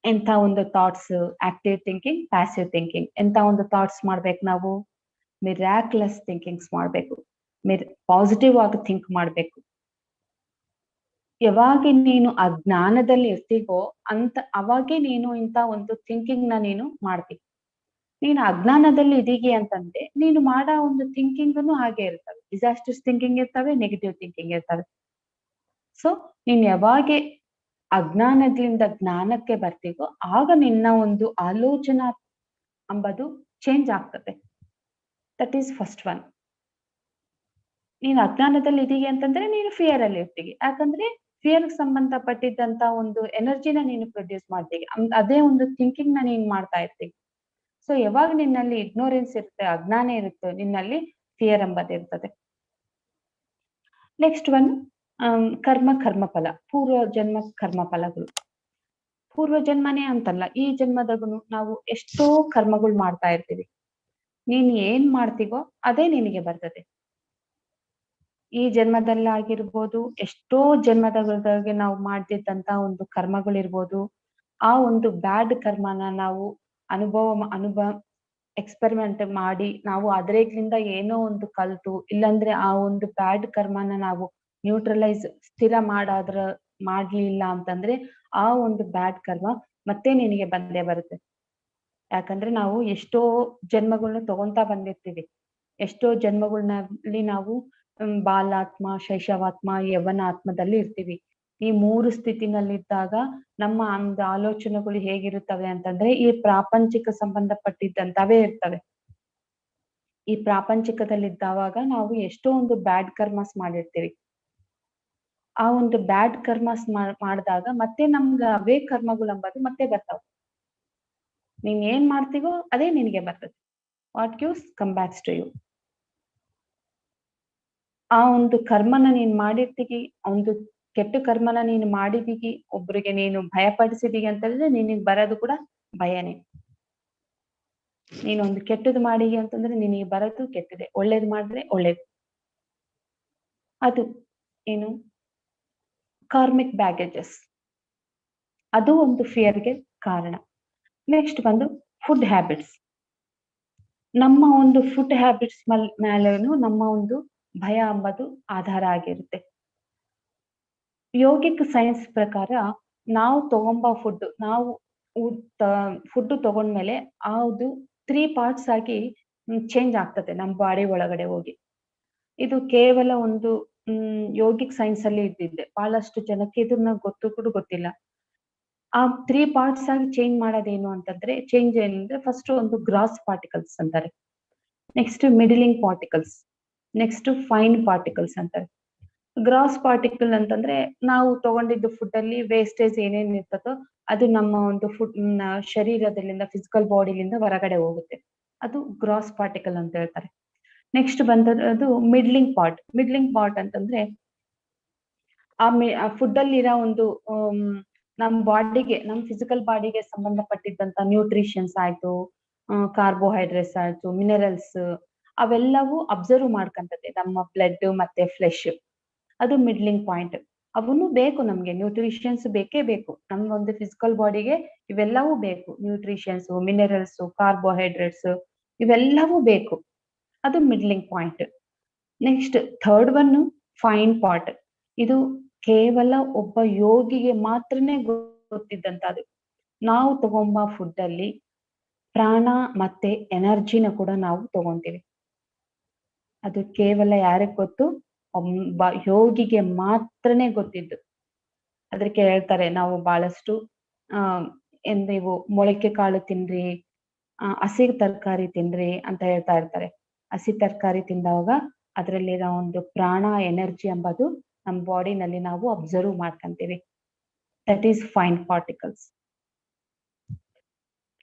ಎಂತ ಒಂದು thoughts, active thinking, passive thinking. ಎಂತ ಒಂದು ಥಾಟ್ಸ್ ಮಾಡ್ಬೇಕು ನಾವು? ಮಿರಾಕ್ಲೆಸ್ ಥಿಂಕಿಂಗ್ಸ್ ಮಾಡ್ಬೇಕು, ಪಾಸಿಟಿವ್ ಆಗಿ ಥಿಂಕ್ ಮಾಡ್ಬೇಕು. ಯಾವಾಗ ನೀನು ಅಜ್ಞಾನದಲ್ಲಿ ಇರ್ತೀವೋ ಅವಾಗೆ ನೀನು ಇಂಥ ಒಂದು ಥಿಂಕಿಂಗ್ ನ ನೀನು ಮಾಡ್ತೀವಿ. ನೀನು ಅಜ್ಞಾನದಲ್ಲಿ ಇದೀಗಿ ಅಂತಂದ್ರೆ ನೀನು ಮಾಡೋ ಒಂದು ಥಿಂಕಿಂಗ್ನು ಹಾಗೆ ಇರ್ತವೆ. ಡಿಸಾಸ್ಟರ್ಸ್ ಥಿಂಕಿಂಗ್ ಇರ್ತವೆ, ನೆಗೆಟಿವ್ ಥಿಂಕಿಂಗ್ ಇರ್ತವೆ. ಸೊ ನೀನ್ ಯಾವಾಗ ಅಜ್ಞಾನದಿಂದ ಜ್ಞಾನಕ್ಕೆ ಬರ್ತೀವೋ ಆಗ ನಿನ್ನ ಒಂದು ಆಲೋಚನಾ ಎಂಬುದು ಚೇಂಜ್ ಆಗ್ತದೆ. That is first one. ನೀನು ಅಜ್ಞಾನದಲ್ಲಿ ಇದೀಗಿ ಅಂತಂದ್ರೆ ನೀನು ಫಿಯರ್ ಅಲ್ಲಿ ಇರ್ತೀವಿ. ಯಾಕಂದ್ರೆ ಫಿಯರ್ ಸಂಬಂಧಪಟ್ಟಿದ್ದಂತ ಒಂದು ಎನರ್ಜಿನ ನೀನು ಪ್ರೊಡ್ಯೂಸ್ ಮಾಡ್ತೀವಿ, ಅದೇ ಒಂದು ಥಿಂಕಿಂಗ್ ನ ನೀನ್ ಮಾಡ್ತಾ ಇರ್ತೀವಿ. ಸೊ ಯಾವಾಗ ನಿನ್ನಲ್ಲಿ ಇಗ್ನೋರೆನ್ಸ್ ಇರುತ್ತೆ, ಅಜ್ಞಾನ ಇರುತ್ತೆ, ನಿನ್ನಲ್ಲಿ ಫಿಯರ್ ಎಂಬುದು ಇರ್ತದೆ. ನೆಕ್ಸ್ಟ್ ಒನ್ ಕರ್ಮಫಲ, ಪೂರ್ವ ಜನ್ಮ ಕರ್ಮಫಲಗಳು. ಪೂರ್ವ ಜನ್ಮನೇ ಅಂತಲ್ಲ, ಈ ಜನ್ಮದಾಗನು ನಾವು ಎಷ್ಟೋ ಕರ್ಮಗಳು ಮಾಡ್ತಾ ಇರ್ತೀವಿ. ನೀನ್ ಏನ್ ಮಾಡ್ತೀವೋ ಅದೇ ನಿನಗೆ ಬರ್ತದೆ. ಈ ಜನ್ಮದಲ್ಲಾಗಿರ್ಬೋದು, ಎಷ್ಟೋ ಜನ್ಮದೊಳಗೆ ನಾವು ಮಾಡ್ತಿದ್ದಂತ ಒಂದು ಕರ್ಮಗಳಿರ್ಬೋದು, ಆ ಒಂದು ಬ್ಯಾಡ್ ಕರ್ಮನ ನಾವು ಅನುಭವ ಎಕ್ಸ್ಪೆರಿಮೆಂಟ್ ಮಾಡಿ ನಾವು ಅದರಿಂದ ಏನೋ ಒಂದು ಕಲ್ತು, ಇಲ್ಲಾಂದ್ರೆ ಆ ಒಂದು ಬ್ಯಾಡ್ ಕರ್ಮನ ನಾವು ನ್ಯೂಟ್ರಲೈಸ್ ಸ್ಥಿರ ಮಾಡ್ಲಿಲ್ಲ ಅಂತಂದ್ರೆ ಆ ಒಂದು ಬ್ಯಾಡ್ ಕರ್ಮ ಮತ್ತೆ ನಿನಗೆ ಬಂದೇ ಬರುತ್ತೆ. ಯಾಕಂದ್ರೆ ನಾವು ಎಷ್ಟೋ ಜನ್ಮಗಳನ್ನ ತಗೊಂತಾ ಬಂದಿರ್ತೀವಿ. ಎಷ್ಟೋ ಜನ್ಮಗಳಲ್ಲಿ ನಾವು ಬಾಲಾತ್ಮ, ಶೈಶವಾತ್ಮ, ಯೌವನ ಆತ್ಮದಲ್ಲಿ ಇರ್ತೀವಿ. ಈ 3 ಸ್ಥಿತಿನಲ್ಲಿದ್ದಾಗ ನಮ್ಮ ಒಂದು ಆಲೋಚನೆಗಳು ಹೇಗಿರುತ್ತವೆ ಅಂತಂದ್ರೆ ಈ ಪ್ರಾಪಂಚಿಕ ಸಂಬಂಧಪಟ್ಟಿದ್ದಂತವೇ ಇರ್ತವೆ. ಈ ಪ್ರಾಪಂಚಿಕದಲ್ಲಿದ್ದಾವಾಗ ನಾವು ಎಷ್ಟೋ ಒಂದು ಬ್ಯಾಡ್ ಕರ್ಮಸ್ ಮಾಡಿರ್ತೀವಿ. ಆ ಒಂದು ಬ್ಯಾಡ್ ಕರ್ಮಸ್ ಮಾಡಿದಾಗ ಮತ್ತೆ ನಮ್ಗೆ ಅವೇ ಕರ್ಮಗಳು ಎಂಬುದು ಮತ್ತೆ ಬರ್ತಾವ. ನೀನ್ ಏನ್ ಮಾಡ್ತೀವೋ ಅದೇ ನಿನಗೆ ಬರ್ತದೆ. What gives come backs to you. ಆ ಒಂದು ಕರ್ಮನ ನೀನ್ ಮಾಡಿರ್ತೀಗಿ, ಒಂದು ಕೆಟ್ಟ ಕರ್ಮನ ನೀನು ಮಾಡಿದೀಗಿ, ಒಬ್ರಿಗೆ ನೀನು ಭಯಪಡಿಸಿದೀಗಿ ಅಂತಂದ್ರೆ ನಿನಗ್ ಬರೋದು ಕೂಡ ಭಯನೇ. ನೀನೊಂದು ಕೆಟ್ಟದ್ ಮಾಡಿಗಿ ಅಂತಂದ್ರೆ ನಿನಗೆ ಬರೋದು ಕೆಟ್ಟದೆ, ಒಳ್ಳೇದ್ ಮಾಡಿದ್ರೆ ಒಳ್ಳೇದು. ಅದು ಏನು ಕಾರ್ಮಿಕ್ ಬ್ಯಾಗೇಜಸ್, ಅದು ಒಂದು ಫಿಯರ್ಗೆ ಕಾರಣ. ನೆಕ್ಸ್ಟ್ ಬಂದು ಫುಡ್ ಹ್ಯಾಬಿಟ್ಸ್. ನಮ್ಮ ಒಂದು ಫುಡ್ ಹ್ಯಾಬಿಟ್ಸ್ ಮೇಲೇನು ನಮ್ಮ ಒಂದು ಭಯ ಎಂಬುದು ಆಧಾರ ಆಗಿರುತ್ತೆ. ಯೋಗಿಕ್ ಸೈನ್ಸ್ ಪ್ರಕಾರ ನಾವು ತಗೊಂಬ ಫುಡ್, ನಾವು ಫುಡ್ ತಗೊಂಡ್ಮೇಲೆ ಅದು 3 ಪಾರ್ಟ್ಸ್ ಆಗಿ ಚೇಂಜ್ ಆಗ್ತದೆ ನಮ್ಮ ಬಾಡಿ ಒಳಗಡೆ ಹೋಗಿ. ಇದು ಕೇವಲ ಒಂದು ಯೋಗಿಕ್ ಸೈನ್ಸ್ ಅಲ್ಲಿ ಇದ್ದಿದ್ದೆ, ಬಹಳಷ್ಟು ಜನಕ್ಕೆ ಇದನ್ನ ಗೊತ್ತು ಕೂಡ ಗೊತ್ತಿಲ್ಲ. ಆ 3 ಪಾರ್ಟ್ಸ್ ಆಗಿ ಚೇಂಜ್ ಮಾಡೋದೇನು ಅಂತಂದ್ರೆ, ಚೇಂಜ್ ಏನಂದ್ರೆ ಫಸ್ಟ್ ಒಂದು ಗ್ರಾಸ್ ಪಾರ್ಟಿಕಲ್ಸ್ ಅಂತಾರೆ, next middling particles, next fine particles ಅಂತಾರೆ. ಗ್ರಾಸ್ ಪಾರ್ಟಿಕಲ್ ಅಂತಂದ್ರೆ ನಾವು ತಗೊಂಡಿದ್ದು ಫುಡ್ ಅಲ್ಲಿ ವೇಸ್ಟೇಜ್ ಏನೇನ್ ಇರ್ತದೋ ಅದು ನಮ್ಮ ಒಂದು ಫುಡ್ ಶರೀರದಲ್ಲಿಂದ, ಫಿಸಿಕಲ್ ಬಾಡಿಲಿಂದ ಹೊರಗಡೆ ಹೋಗುತ್ತೆ, ಅದು ಗ್ರಾಸ್ ಪಾರ್ಟಿಕಲ್ ಅಂತ ಹೇಳ್ತಾರೆ. ನೆಕ್ಸ್ಟ್ ಬಂದದ್ದು ಮಿಡ್ಲಿಂಗ್ ಪಾರ್ಟ್. ಮಿಡ್ಲಿಂಗ್ ಪಾರ್ಟ್ ಅಂತಂದ್ರೆ ಆ ಫುಡ್ ಅಲ್ಲಿ ಇರೋ ಒಂದು ನಮ್ಮ ಬಾಡಿಗೆ, ನಮ್ಮ ಫಿಸಿಕಲ್ ಬಾಡಿಗೆ ಸಂಬಂಧಪಟ್ಟಿದ್ದಂತ ನ್ಯೂಟ್ರಿಷನ್ಸ್ ಆಯ್ತು, ಕಾರ್ಬೋಹೈಡ್ರೇಟ್ಸ್ ಆಯ್ತು, ಮಿನರಲ್ಸ್, ಅವೆಲ್ಲವೂ ಅಬ್ಸರ್ವ್ ಮಾಡ್ಕಂತದೆ ನಮ್ಮ ಬ್ಲಡ್ ಮತ್ತೆ ಫ್ಲೆಶ್. ಅದು ಮಿಡ್ಲಿಂಗ್ ಪಾಯಿಂಟ್. ಅವನು ಬೇಕು ನಮ್ಗೆ, ನ್ಯೂಟ್ರಿಷನ್ಸ್ ಬೇಕೇ ಬೇಕು. ನಮ್ಮ ಒಂದು ಫಿಸಿಕಲ್ ಬಾಡಿಗೆ ಇವೆಲ್ಲವೂ ಬೇಕು. ನ್ಯೂಟ್ರಿಷನ್ಸ್, ಮಿನರಲ್ಸ್, ಕಾರ್ಬೋಹೈಡ್ರೇಟ್ಸ್ ಇವೆಲ್ಲವೂ ಬೇಕು. ಅದು middling point. Next third one fine part. ಇದು ಕೇವಲ ಒಬ್ಬ ಯೋಗಿಗೆ ಮಾತ್ರನೇ ಗೊತ್ತಿದ್ದಂತದ್ದು. ನಾವು ತಗೊಂಬ ಫುಡ್ ಅಲ್ಲಿ ಪ್ರಾಣ ಮತ್ತೆ ಎನರ್ಜಿನ ಕೂಡ ನಾವು ತಗೊಂತೀವಿ. ಅದು ಕೇವಲ ಯಾರಿಗ್ ಗೊತ್ತು? ಒಬ್ಬ ಯೋಗಿಗೆ ಮಾತ್ರನೇ ಗೊತ್ತಿದ್ದು. ಅದಕ್ಕೆ ಹೇಳ್ತಾರೆ ನಾವು ಬಹಳಷ್ಟು ಏನ್ ನೀವು ಮೊಳಕೆ ಕಾಳು ತಿನ್ರಿ, ಹಸಿ ತರಕಾರಿ ತಿನ್ರಿ ಅಂತ ಹೇಳ್ತಾ ಇರ್ತಾರೆ. ಹಸಿ ತರಕಾರಿ ತಿಂದಾಗ ಅದರಲ್ಲಿರೋ ಒಂದು ಪ್ರಾಣ ಎನರ್ಜಿ ಎಂಬುದು ನಮ್ಮ ಬಾಡಿನಲ್ಲಿ ನಾವು ಅಬ್ಸರ್ವ್ ಮಾಡ್ಕೊಂತೀವಿ. That is fine particles.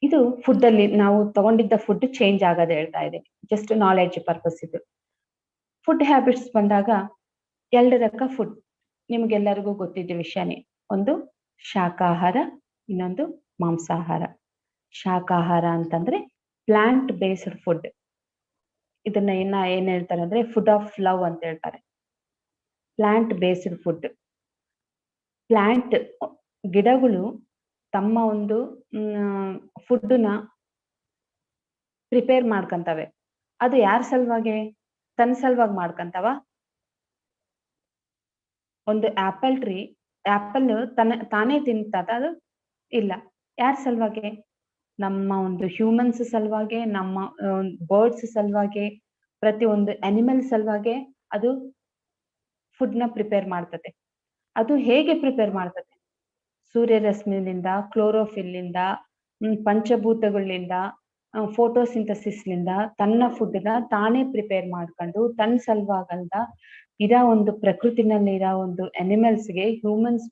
ಇದು ಫುಡ್ ಅಲ್ಲಿ ನಾವು ತಗೊಂಡಿದ್ದ ಫುಡ್ ಚೇಂಜ್ ಆಗೋದು ಹೇಳ್ತಾ ಇದೆ. ಜಸ್ಟ್ ನಾಲೆಡ್ಜ್ ಪರ್ಪಸ್ ಇದು. ಫುಡ್ ಹ್ಯಾಬಿಟ್ಸ್ ಬಂದಾಗ 2 ರಕ ಫುಡ್ ನಿಮ್ಗೆಲ್ಲರಿಗೂ ಗೊತ್ತಿದ್ದ ವಿಷಯನೇ. ಒಂದು ಶಾಕಾಹಾರ, ಇನ್ನೊಂದು ಮಾಂಸಾಹಾರ. ಶಾಕಾಹಾರ ಅಂತಂದ್ರೆ ಪ್ಲಾಂಟ್ ಬೇಸ್ಡ್ ಫುಡ್. ಇದನ್ನ ಏನ್ ಹೇಳ್ತಾರೆ ಅಂದ್ರೆ ಫುಡ್ ಆಫ್ ಲವ್ ಅಂತ ಹೇಳ್ತಾರೆ. Plant based food. ಪ್ಲಾಂಟ್ ಗಿಡಗಳು ತಮ್ಮ ಒಂದು ಫುಡ್ನ ಪ್ರಿಪೇರ್ ಮಾಡ್ಕಂತವೆ. ಅದು ಯಾರ ಸಲುವಾಗಿ? ತನ್ನ ಸಲುವಾಗಿ ಮಾಡ್ಕಂತವ? ಒಂದು ಆಪಲ್ ಟ್ರೀ, ಆಪಲ್ ತಾನೇ ತಿಂತದ ಅದು? ಇಲ್ಲ. ಯಾರ ಸಲುವಾಗಿ? ನಮ್ಮ ಒಂದು ಹ್ಯೂಮನ್ಸ್ ಸಲುವಾಗಿ, ನಮ್ಮ ಬರ್ಡ್ಸ್ ಸಲುವಾಗಿ, ಪ್ರತಿ ಒಂದು ಅನಿಮಲ್ ಸಲುವಾಗಿ ಅದು ಫುಡ್ನ ಪ್ರಿಪೇರ್ ಮಾಡ್ತದೆ. ಅದು ಹೇಗೆ ಪ್ರಿಪೇರ್ ಮಾಡ್ತದೆ? ಸೂರ್ಯರಶ್ಮಿಯಿಂದ, ಕ್ಲೋರೋಫಿಲ್ನಿಂದ, ಪಂಚಭೂತಗಳಿಂದ, ಫೋಟೋಸಿಂಥಸಿಸ್ನಿಂದ ತನ್ನ ಫುಡ್ನ ತಾನೇ ಪ್ರಿಪೇರ್ ಮಾಡ್ಕೊಂಡು ತನ್ನ ಸಲುವಾಗಲ್ದ ಇರೋ ಒಂದು ಪ್ರಕೃತಿನಲ್ಲಿ ಇರೋ ಒಂದು ಅನಿಮಲ್ಸ್ಗೆ, ಹ್ಯೂಮನ್ಸ್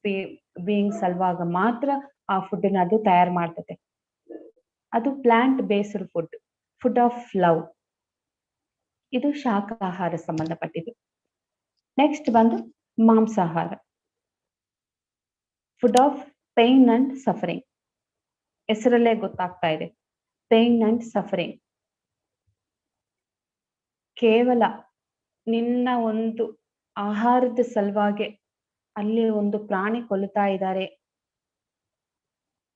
ಬೀಯಿಂಗ್ ಸಲುವಾಗ ಮಾತ್ರ ಆ ಫುಡ್ನ ಅದು ತಯಾರು ಮಾಡ್ತದೆ. ಅದು plant based food, food of love. ಇದು ಶಾಕಾಹಾರ ಸಂಬಂಧಪಟ್ಟಿದ್ದು. ನೆಕ್ಸ್ಟ್ ಬಂದು ಮಾಂಸಾಹಾರ, food of pain and suffering. ಹೆಸರಲ್ಲೇ ಗೊತ್ತಾಗ್ತಾ ಇದೆ, ಪೈನ್ ಅಂಡ್ ಸಫರಿಂಗ್. ಕೇವಲ ನಿನ್ನ ಒಂದು ಆಹಾರದ ಸಲುವಾಗಿ ಅಲ್ಲಿ ಒಂದು ಪ್ರಾಣಿ ಕೊಲ್ತಾ ಇದ್ದಾರೆ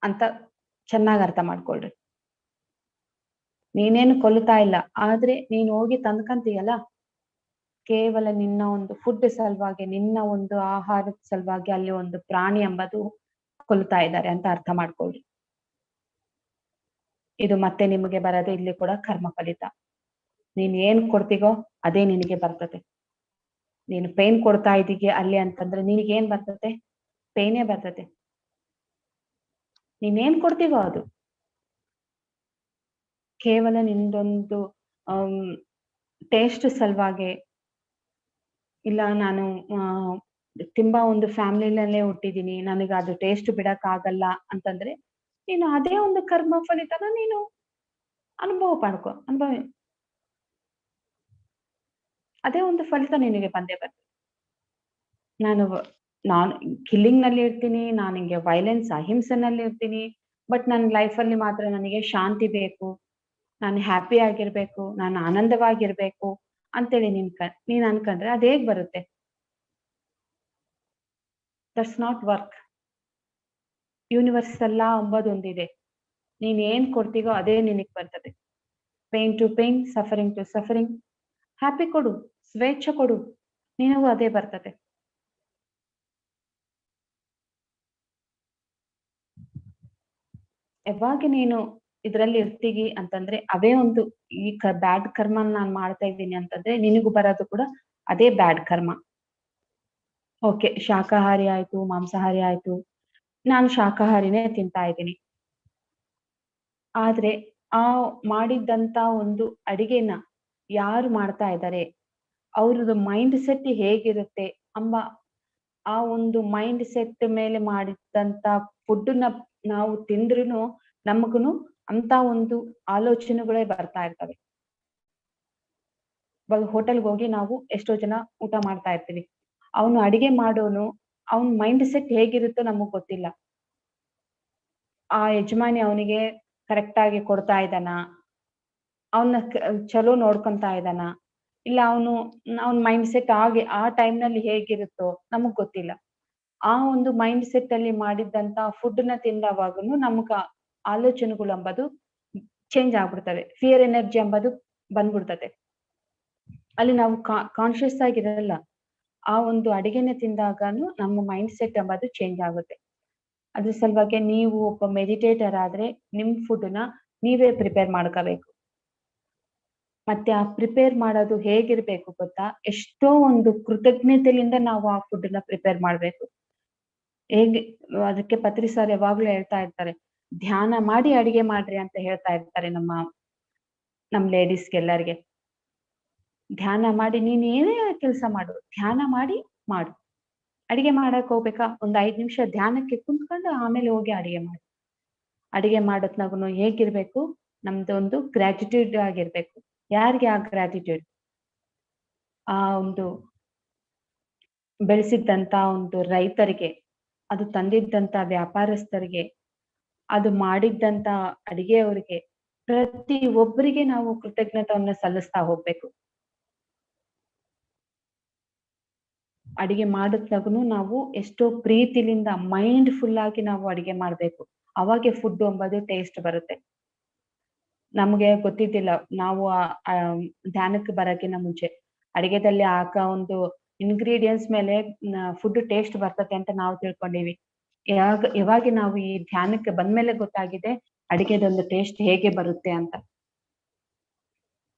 ಅಂತ ಚೆನ್ನಾಗಿ ಅರ್ಥ ಮಾಡ್ಕೊಳ್ರಿ. ನೀನೇನು ಕೊಲ್ತಾ ಇಲ್ಲ, ಆದ್ರೆ ನೀನ್ ಹೋಗಿ ತಂದ್ಕಂತೀಯಲ್ಲ, ಕೇವಲ ನಿನ್ನ ಒಂದು ಫುಡ್ ಸಲುವಾಗಿ, ನಿನ್ನ ಒಂದು ಆಹಾರದ ಸಲುವಾಗಿ ಅಲ್ಲಿ ಒಂದು ಪ್ರಾಣಿ ಎಂಬುದು ಕೊಲ್ತಾ ಇದ್ದಾರೆ ಅಂತ ಅರ್ಥ ಮಾಡ್ಕೊಳ್ರಿ. ಇದು ಮತ್ತೆ ನಿಮಗೆ ಬರೋದು ಇಲ್ಲಿ ಕೂಡ ಕರ್ಮ ಫಲಿತ. ನೀನ್ ಏನ್ ಕೊಡ್ತೀಗೋ ಅದೇ ನಿನಗೆ ಬರ್ತದೆ. ನೀನು ಪೇನ್ ಕೊಡ್ತಾ ಇದ್ದೀಗಿ ಅಲ್ಲಿ ಅಂತಂದ್ರೆ ನಿನಗೇನ್ ಬರ್ತದೆ? ಪೇನೇ ಬರ್ತದೆ. ನೀನೇನ್ ಕೊಡ್ತೀವೋ ಅದು. ಕೇವಲ ನಿಂದೊಂದು ಟೇಸ್ಟ್ ಸಲುವಾಗಿ, ಇಲ್ಲ ನಾನು ತುಂಬಾ ಒಂದು ಫ್ಯಾಮಿಲಿನಲ್ಲೇ ಹುಟ್ಟಿದೀನಿ, ನನಗೆ ಅದು ಟೇಸ್ಟ್ ಬಿಡಕ್ ಆಗಲ್ಲ ಅಂತಂದ್ರೆ ನೀನು ಅದೇ ಒಂದು ಕರ್ಮ ಫಲಿತನ ನೀನು ಅನುಭವ. ಅದೇ ಒಂದು ಫಲಿತ ನಿನಗೆ ಬಂದೇ ಬರ್ತದೆ. ನಾನು ಕಿಲ್ಲಿಂಗ್ ನಲ್ಲಿ ಇರ್ತೀನಿ, ನಾನು ಹಿಂಗೆ ವೈಲೆನ್ಸ್ ಅಹಿಂಸೆನಲ್ಲಿ ಇರ್ತೀನಿ, ಬಟ್ ನನ್ನ ಲೈಫಲ್ಲಿ ಮಾತ್ರ ನನಗೆ ಶಾಂತಿ ಬೇಕು, ನಾನು ಹ್ಯಾಪಿ ಆಗಿರ್ಬೇಕು, ನಾನು ಆನಂದವಾಗಿರ್ಬೇಕು ಅಂತೇಳಿ ನೀನ್ ಅನ್ಕೊಂಡ್ರೆ ಅದ್ ಹೇಗ್ ಬರುತ್ತೆ? That's not work. Universal law ಅಂಬೋದೊಂದಿದೆ. ನೀನ್ ಏನ್ ಕೊಡ್ತೀಗೋ ಅದೇ ನಿನಗ್ ಬರ್ತದೆ. Pain to pain, suffering to suffering. Happy ಕೊಡು, ಸ್ವೇಚ್ಛೆ ಕೊಡು, ನಿನಗೂ ಅದೇ ಬರ್ತದೆ. ಯಾವಾಗ ನೀನು ಇದ್ರಲ್ಲಿ ಇರ್ತೀಗಿ ಅಂತಂದ್ರೆ ಅವೇ ಒಂದು ಈ ಬ್ಯಾಡ್ ಕರ್ಮ ನಾನ್ ಮಾಡ್ತಾ ಇದ್ದೀನಿ ಅಂತಂದ್ರೆ ನಿನಗೂ ಬರೋದು ಕೂಡ ಅದೇ ಬ್ಯಾಡ್ ಕರ್ಮ. ಓಕೆ, ಶಾಕಾಹಾರಿ ಆಯ್ತು, ಮಾಂಸಾಹಾರಿ ಆಯ್ತು, ನಾನು ಶಾಕಾಹಾರಿನೇ ತಿಂತಾ ಇದ್ದೀನಿ. ಆದ್ರೆ ಆ ಮಾಡಿದ್ದಂತ ಒಂದು ಅಡಿಗೆನ ಯಾರು ಮಾಡ್ತಾ ಇದ್ದಾರೆ, ಅವ್ರದ್ದು ಮೈಂಡ್ ಸೆಟ್ ಹೇಗಿರುತ್ತೆ ಎಂಬ ಆ ಒಂದು ಮೈಂಡ್ ಸೆಟ್ ಮೇಲೆ ಮಾಡಿದಂತ ಫುಡ್ನ ನಾವು ತಿಂದ್ರುನು ನಮಗುನು ಅಂತ ಒಂದು ಆಲೋಚನೆಗಳೇ ಬರ್ತಾ ಇರ್ತವೆ. ಇವಾಗ ಹೋಟೆಲ್ಗೆ ಹೋಗಿ ನಾವು ಎಷ್ಟೋ ಜನ ಊಟ ಮಾಡ್ತಾ ಇರ್ತೀವಿ. ಅವನು ಅಡಿಗೆ ಮಾಡೋನು, ಅವನ್ ಮೈಂಡ್ ಸೆಟ್ ಹೇಗಿರುತ್ತೋ ನಮಗ್ ಗೊತ್ತಿಲ್ಲ. ಆ ಯಜಮಾನಿ ಅವನಿಗೆ ಕರೆಕ್ಟ್ ಆಗಿ ಕೊಡ್ತಾ ಇದ್ದಾನ, ಅವನ ಚಲೋ ನೋಡ್ಕೊಂತಾ ಇದ್ದಾನ, ಇಲ್ಲ ಅವನ್ ಮೈಂಡ್ ಸೆಟ್ ಆ ಟೈಮ್ ನಲ್ಲಿ ಹೇಗಿರುತ್ತೋ ನಮಗ್ ಗೊತ್ತಿಲ್ಲ. ಆ ಒಂದು ಮೈಂಡ್ ಸೆಟ್ ಅಲ್ಲಿ ಮಾಡಿದ್ದಂತ ಫುಡ್ ನ ತಿಂದವಾಗನು ನಮ್ಗ ಆಲೋಚನೆಗಳು ಎಂಬುದು ಚೇಂಜ್ ಆಗ್ಬಿಡ್ತವೆ. ಫಿಯರ್ ಎನರ್ಜಿ ಎಂಬುದು ಬಂದ್ಬಿಡ್ತದೆ. ಅಲ್ಲಿ ನಾವು ಕಾನ್ಶಿಯಸ್ ಆಗಿರಲ್ಲ. ಆ ಒಂದು ಅಡಿಗೆನ ತಿಂದಾಗನು ನಮ್ಮ ಮೈಂಡ್ ಸೆಟ್ ಎಂಬುದು ಚೇಂಜ್ ಆಗುತ್ತೆ. ಅದ್ರ ಸಲುವಾಗಿ ನೀವು ಒಬ್ಬ ಮೆಡಿಟೇಟರ್ ಆದ್ರೆ ನಿಮ್ ಫುಡ್ ನ ನೀವೇ ಪ್ರಿಪೇರ್ ಮಾಡ್ಕೋಬೇಕು. ಮತ್ತೆ ಆ ಪ್ರಿಪೇರ್ ಮಾಡೋದು ಹೇಗಿರ್ಬೇಕು ಗೊತ್ತಾ? ಎಷ್ಟೋ ಒಂದು ಕೃತಜ್ಞತೆಯಿಂದ ನಾವು ಆ ಫುಡ್ ನ ಪ್ರಿಪೇರ್ ಮಾಡ್ಬೇಕು. ಹೇಗೆ ಅದಕ್ಕೆ ಪತ್ರಿ ಸರ್ ಯಾವಾಗ್ಲೂ ಹೇಳ್ತಾ ಇರ್ತಾರೆ, ಧ್ಯಾನ ಮಾಡಿ ಅಡಿಗೆ ಮಾಡ್ರಿ ಅಂತ ಹೇಳ್ತಾ ಇರ್ತಾರೆ ನಮ್ ಲೇಡೀಸ್ಗೆಲ್ಲರಿಗೆ. ಧ್ಯಾನ ಮಾಡಿ ನೀನ್ ಏನೇ ಕೆಲಸ ಮಾಡು, ಧ್ಯಾನ ಮಾಡಿ ಮಾಡು. ಅಡಿಗೆ ಮಾಡಕ್ ಹೋಗ್ಬೇಕಾ, ಒಂದ್ 5 ನಿಮಿಷ ಧ್ಯಾನಕ್ಕೆ ಕುಂತ್ಕೊಂಡು ಆಮೇಲೆ ಹೋಗಿ ಅಡಿಗೆ ಮಾಡಿ. ಅಡಿಗೆ ಮಾಡೋತ್ನಾಗುನು ಹೇಗಿರ್ಬೇಕು, ನಮ್ದೊಂದು ಗ್ರಾಟಿಟ್ಯೂಡ್ ಆಗಿರ್ಬೇಕು. ಯಾರಿಗೆ ಆ ಗ್ರಾಟಿಟ್ಯೂಡ್? ಆ ಒಂದು ಬೆಳೆಸಿದ್ದಂತ ಒಂದು ರೈತರಿಗೆ, ಅದು ತಂದಿದ್ದಂತ ವ್ಯಾಪಾರಸ್ಥರಿಗೆ, ಅದು ಮಾಡಿದ್ದಂತ ಅಡಿಗೆಯವರಿಗೆ, ಪ್ರತಿ ಒಬ್ಬರಿಗೆ ನಾವು ಕೃತಜ್ಞತೆಯನ್ನ ಸಲ್ಲಿಸ್ತಾ ಹೋಗ್ಬೇಕು. ಅಡಿಗೆ ಮಾಡೋತ್ನಾಗುನು ನಾವು ಎಷ್ಟೋ ಪ್ರೀತಿಲಿಂದ ಮೈಂಡ್‌ಫುಲ್ ಆಗಿ ನಾವು ಅಡಿಗೆ ಮಾಡ್ಬೇಕು. ಅವಾಗೆ ಫುಡ್ ಎಂಬುದು ಟೇಸ್ಟ್ ಬರುತ್ತೆ. ನಮ್ಗೆ ಗೊತ್ತಿದ್ದಿಲ್ಲ. ನಾವು ಧ್ಯಾನಕ್ಕೆ ಬರಕ್ಕಿನ್ನ ಮುಂಚೆ ಅಡಿಗೆದಲ್ಲಿ ಹಾಕೋ ಒಂದು ಇಂಗ್ರೀಡಿಯೆಂಟ್ಸ್ ಮೇಲೆ ಫುಡ್ ಟೇಸ್ಟ್ ಬರ್ತದೆ ಅಂತ ನಾವು ತಿಳ್ಕೊಂಡೀವಿ. ಯಾವಾಗ ನಾವು ಈ ಧ್ಯಾನಕ್ಕೆ ಬಂದ್ಮೇಲೆ ಗೊತ್ತಾಗಿದೆ ಅಡಿಗೆದೊಂದು ಟೇಸ್ಟ್ ಹೇಗೆ ಬರುತ್ತೆ ಅಂತ.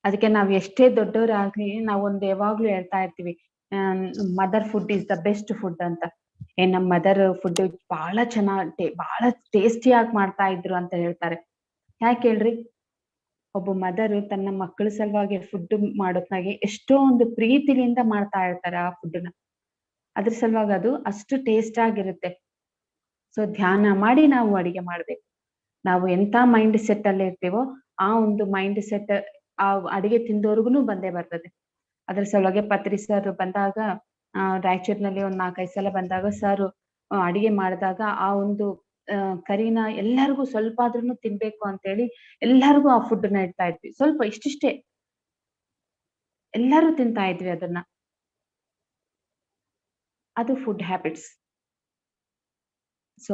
ಅದಕ್ಕೆ ನಾವ್ ಎಷ್ಟೇ ದೊಡ್ಡವರಾಗ್ಲಿ ನಾವೊಂದು ಯಾವಾಗ್ಲೂ ಹೇಳ್ತಾ ಇರ್ತೀವಿ, mother food is the best food ಅಂತ. ನಮ್ ಮದರ್ ಫುಡ್ ಬಹಳ ಟೇಸ್ಟಿಯಾಗಿ ಮಾಡ್ತಾ ಇದ್ರು ಅಂತ ಹೇಳ್ತಾರೆ. ಯಾಕೆ ಹೇಳ್ರಿ? ಒಬ್ಬ ಮದರ್ ತನ್ನ ಮಕ್ಕಳ ಸಲುವಾಗಿ ಫುಡ್ ಮಾಡೋತ್ನಾಗೆ ಎಷ್ಟೋ ಒಂದು ಪ್ರೀತಿಲಿಂದ ಮಾಡ್ತಾ ಇರ್ತಾರೆ ಆ ಫುಡ್‌ನ. ಅದ್ರ ಸಲುವಾಗಿ ಅದು ಅಷ್ಟು ಟೇಸ್ಟ್ ಆಗಿರುತ್ತೆ. ಸೊ ಧ್ಯಾನ ಮಾಡಿ ನಾವು ಅಡಿಗೆ ಮಾಡ್ಬೇಕು. ನಾವು ಎಂತ ಮೈಂಡ್ ಸೆಟ್ ಅಲ್ಲಿ ಇರ್ತೀವೋ ಆ ಒಂದು ಮೈಂಡ್ ಸೆಟ್ ಆ ಅಡಿಗೆ ತಿಂದೋರ್ಗುನು ಬಂದೇ ಬರ್ತದೆ. ಅದ್ರ ಸಲುವಾಗಿ ಪತ್ರಿ ಸರ್ ಬಂದಾಗ ರಾಯಚೂರಿನಲ್ಲಿ ಒಂದ್ 4-5 ಸಲ ಬಂದಾಗ ಸರ್ ಅಡಿಗೆ ಮಾಡಿದಾಗ ಆ ಒಂದು ಕರಿನ ಎಲ್ಲರಿಗೂ ಸ್ವಲ್ಪ ಆದ್ರೂನು ತಿನ್ಬೇಕು ಅಂತ ಹೇಳಿ ಎಲ್ಲರಿಗೂ ಆ ಫುಡ್ ನ ಇಡ್ತಾ ಇದ್ವಿ. ಸ್ವಲ್ಪ ಇಷ್ಟಿಷ್ಟೇ ಎಲ್ಲರೂ ತಿಂತಾ ಇದ್ವಿ ಅದನ್ನ. ಅದು ಫುಡ್ ಹ್ಯಾಬಿಟ್ಸ್. ಸೊ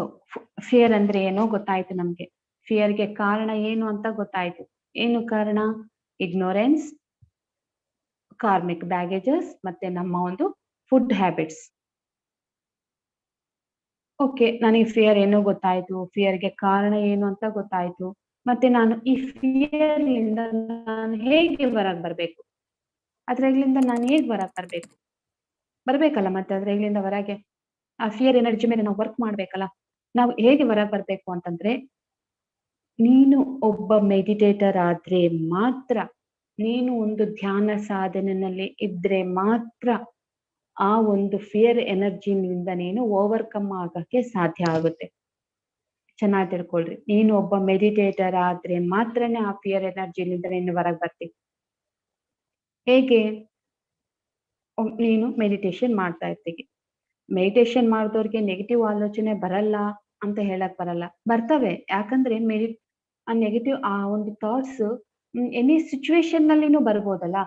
ಫಿಯರ್ ಅಂದ್ರೆ ಏನೋ ಗೊತ್ತಾಯ್ತು ನಮ್ಗೆ. ಫಿಯರ್‌ಗೆ ಕಾರಣ ಏನು ಅಂತ ಗೊತ್ತಾಯ್ತು. ಏನು ಕಾರಣ? ಇಗ್ನೋರೆನ್ಸ್, ಕಾರ್ಮಿಕ್ ಬ್ಯಾಗೇಜಸ್ ಮತ್ತೆ ನಮ್ಮ ಒಂದು ಫುಡ್ ಹ್ಯಾಬಿಟ್ಸ್. ಓಕೆ, ನನಗೆ ಫಿಯರ್ ಏನೋ ಗೊತ್ತಾಯ್ತು. ಫಿಯರ್‌ಗೆ ಕಾರಣ ಏನು ಅಂತ ಗೊತ್ತಾಯ್ತು. ಮತ್ತೆ ನಾನು ಈ ಫಿಯರ್‌ಲಿಂದ ನಾನು ಹೇಗೆ ಹೊರಗ್ ಬರ್ಬೇಕು? ಅದ್ರಲ್ಲಿಂದ ನಾನು ಹೇಗ್ ಹೊರಗ್ ಬರ್ಬೇಕು? ಬರ್ಬೇಕಲ್ಲ ಮತ್ತೆ ಅದ್ರಲ್ಲಿಂದ ಹೊರಗೆ. ಆ ಫಿಯರ್ ಎನರ್ಜಿ ಮೇಲೆ ನಾವು ವರ್ಕ್ ಮಾಡ್ಬೇಕಲ್ಲ. ನಾವು ಹೇಗೆ ಹೊರಗ್ ಬರ್ಬೇಕು ಅಂತಂದ್ರೆ, ನೀನು ಒಬ್ಬ ಮೆಡಿಟೇಟರ್ ಆದ್ರೆ ಮಾತ್ರ, ನೀನು ಒಂದು ಧ್ಯಾನ ಸಾಧನೆನಲ್ಲಿ ಇದ್ರೆ ಮಾತ್ರ ಆ ಒಂದು ಫಿಯರ್ ಎನರ್ಜಿನಿಂದ ನೀನು ಓವರ್‌ಕಮ್ ಆಗಕ್ಕೆ ಸಾಧ್ಯ ಆಗುತ್ತೆ. ಚೆನ್ನಾಗಿ ತಿಳ್ಕೊಳ್ರಿ. ನೀನು ಒಬ್ಬ ಮೆಡಿಟೇಟರ್ ಆದ್ರೆ ಮಾತ್ರನೇ ಆ ಫಿಯರ್ ಎನರ್ಜಿನಿಂದ ನೀನು ಹೊರಗ್ ಬರ್ತಿ. ಹೇಗೆ? ನೀನು ಮೆಡಿಟೇಷನ್ ಮಾಡ್ತಾ ಇರ್ತೀವಿ. ಮೆಡಿಟೇಷನ್ ಮಾಡಿದವ್ರಿಗೆ ನೆಗೆಟಿವ್ ಆಲೋಚನೆ ಬರಲ್ಲ ಅಂತ ಹೇಳಕ್ ಬರಲ್ಲ. ಬರ್ತವೆ. ಯಾಕಂದ್ರೆ ಆ ನೆಗೆಟಿವ್ ಆ ಒಂದು ಥಾಟ್ಸ್ ಎನಿ ಸಿಚುಯೇಷನ್ ನಲ್ಲಿನೂ ಬರ್ಬೋದಲ್ಲ.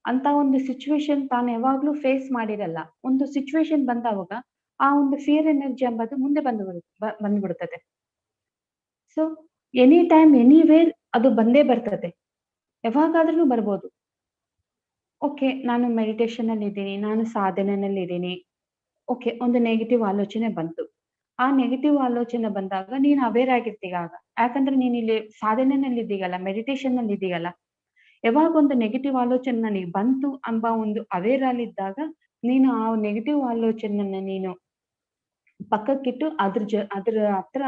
ಅಂತ ಒಂದು ಸಿಚುಯೇಷನ್ ತಾನು ಯಾವಾಗ್ಲೂ ಫೇಸ್ ಮಾಡಿರಲ್ಲ. ಒಂದು ಸಿಚುಯೇಷನ್ ಬಂದಾಗ ಆ ಒಂದು ಫಿಯರ್ ಎನರ್ಜಿ ಎಂಬುದು ಮುಂದೆ ಬಂದ್ಬಿಡ್ತದೆ. ಸೊ ಎನಿ ಟೈಮ್ ಎನಿವೇರ್ ಅದು ಬಂದೇ ಬರ್ತದೆ. ಯಾವಾಗಾದ್ರೂ ಬರ್ಬೋದು. ಓಕೆ, ನಾನು ಮೆಡಿಟೇಷನ್ ಅಲ್ಲಿ ಇದ್ದೀನಿ, ನಾನು ಸಾಧನೆನಲ್ಲಿ ಇದ್ದೀನಿ. ಓಕೆ, ಒಂದು ನೆಗೆಟಿವ್ ಆಲೋಚನೆ ಬಂತು. ಆ ನೆಗೆಟಿವ್ ಆಲೋಚನೆ ಬಂದಾಗ ನೀನು ಅವೇರ್ ಆಗಿರ್ತೀಗ ಆಗ. ಯಾಕಂದ್ರೆ ನೀನ್ ಇಲ್ಲಿ ಸಾಧನೆನಲ್ಲಿ ಇದ್ದೀಯಲ್ಲ, ಮೆಡಿಟೇಷನ್ ನಲ್ಲಿ ಇದೀಯಲ್ಲ. ಯಾವಾಗ ಒಂದು ನೆಗೆಟಿವ್ ಆಲೋಚನೆ ನನಗೆ ಬಂತು ಎಂಬ ಒಂದು ಅವೇರ್ ಅಲ್ಲಿದ್ದಾಗ ನೀನು ಆ ನೆಗೆಟಿವ್ ಆಲೋಚನೆಯನ್ನ ನೀನು ಪಕ್ಕಕ್ಕಿಟ್ಟು ಅದ್ರ ಹತ್ರ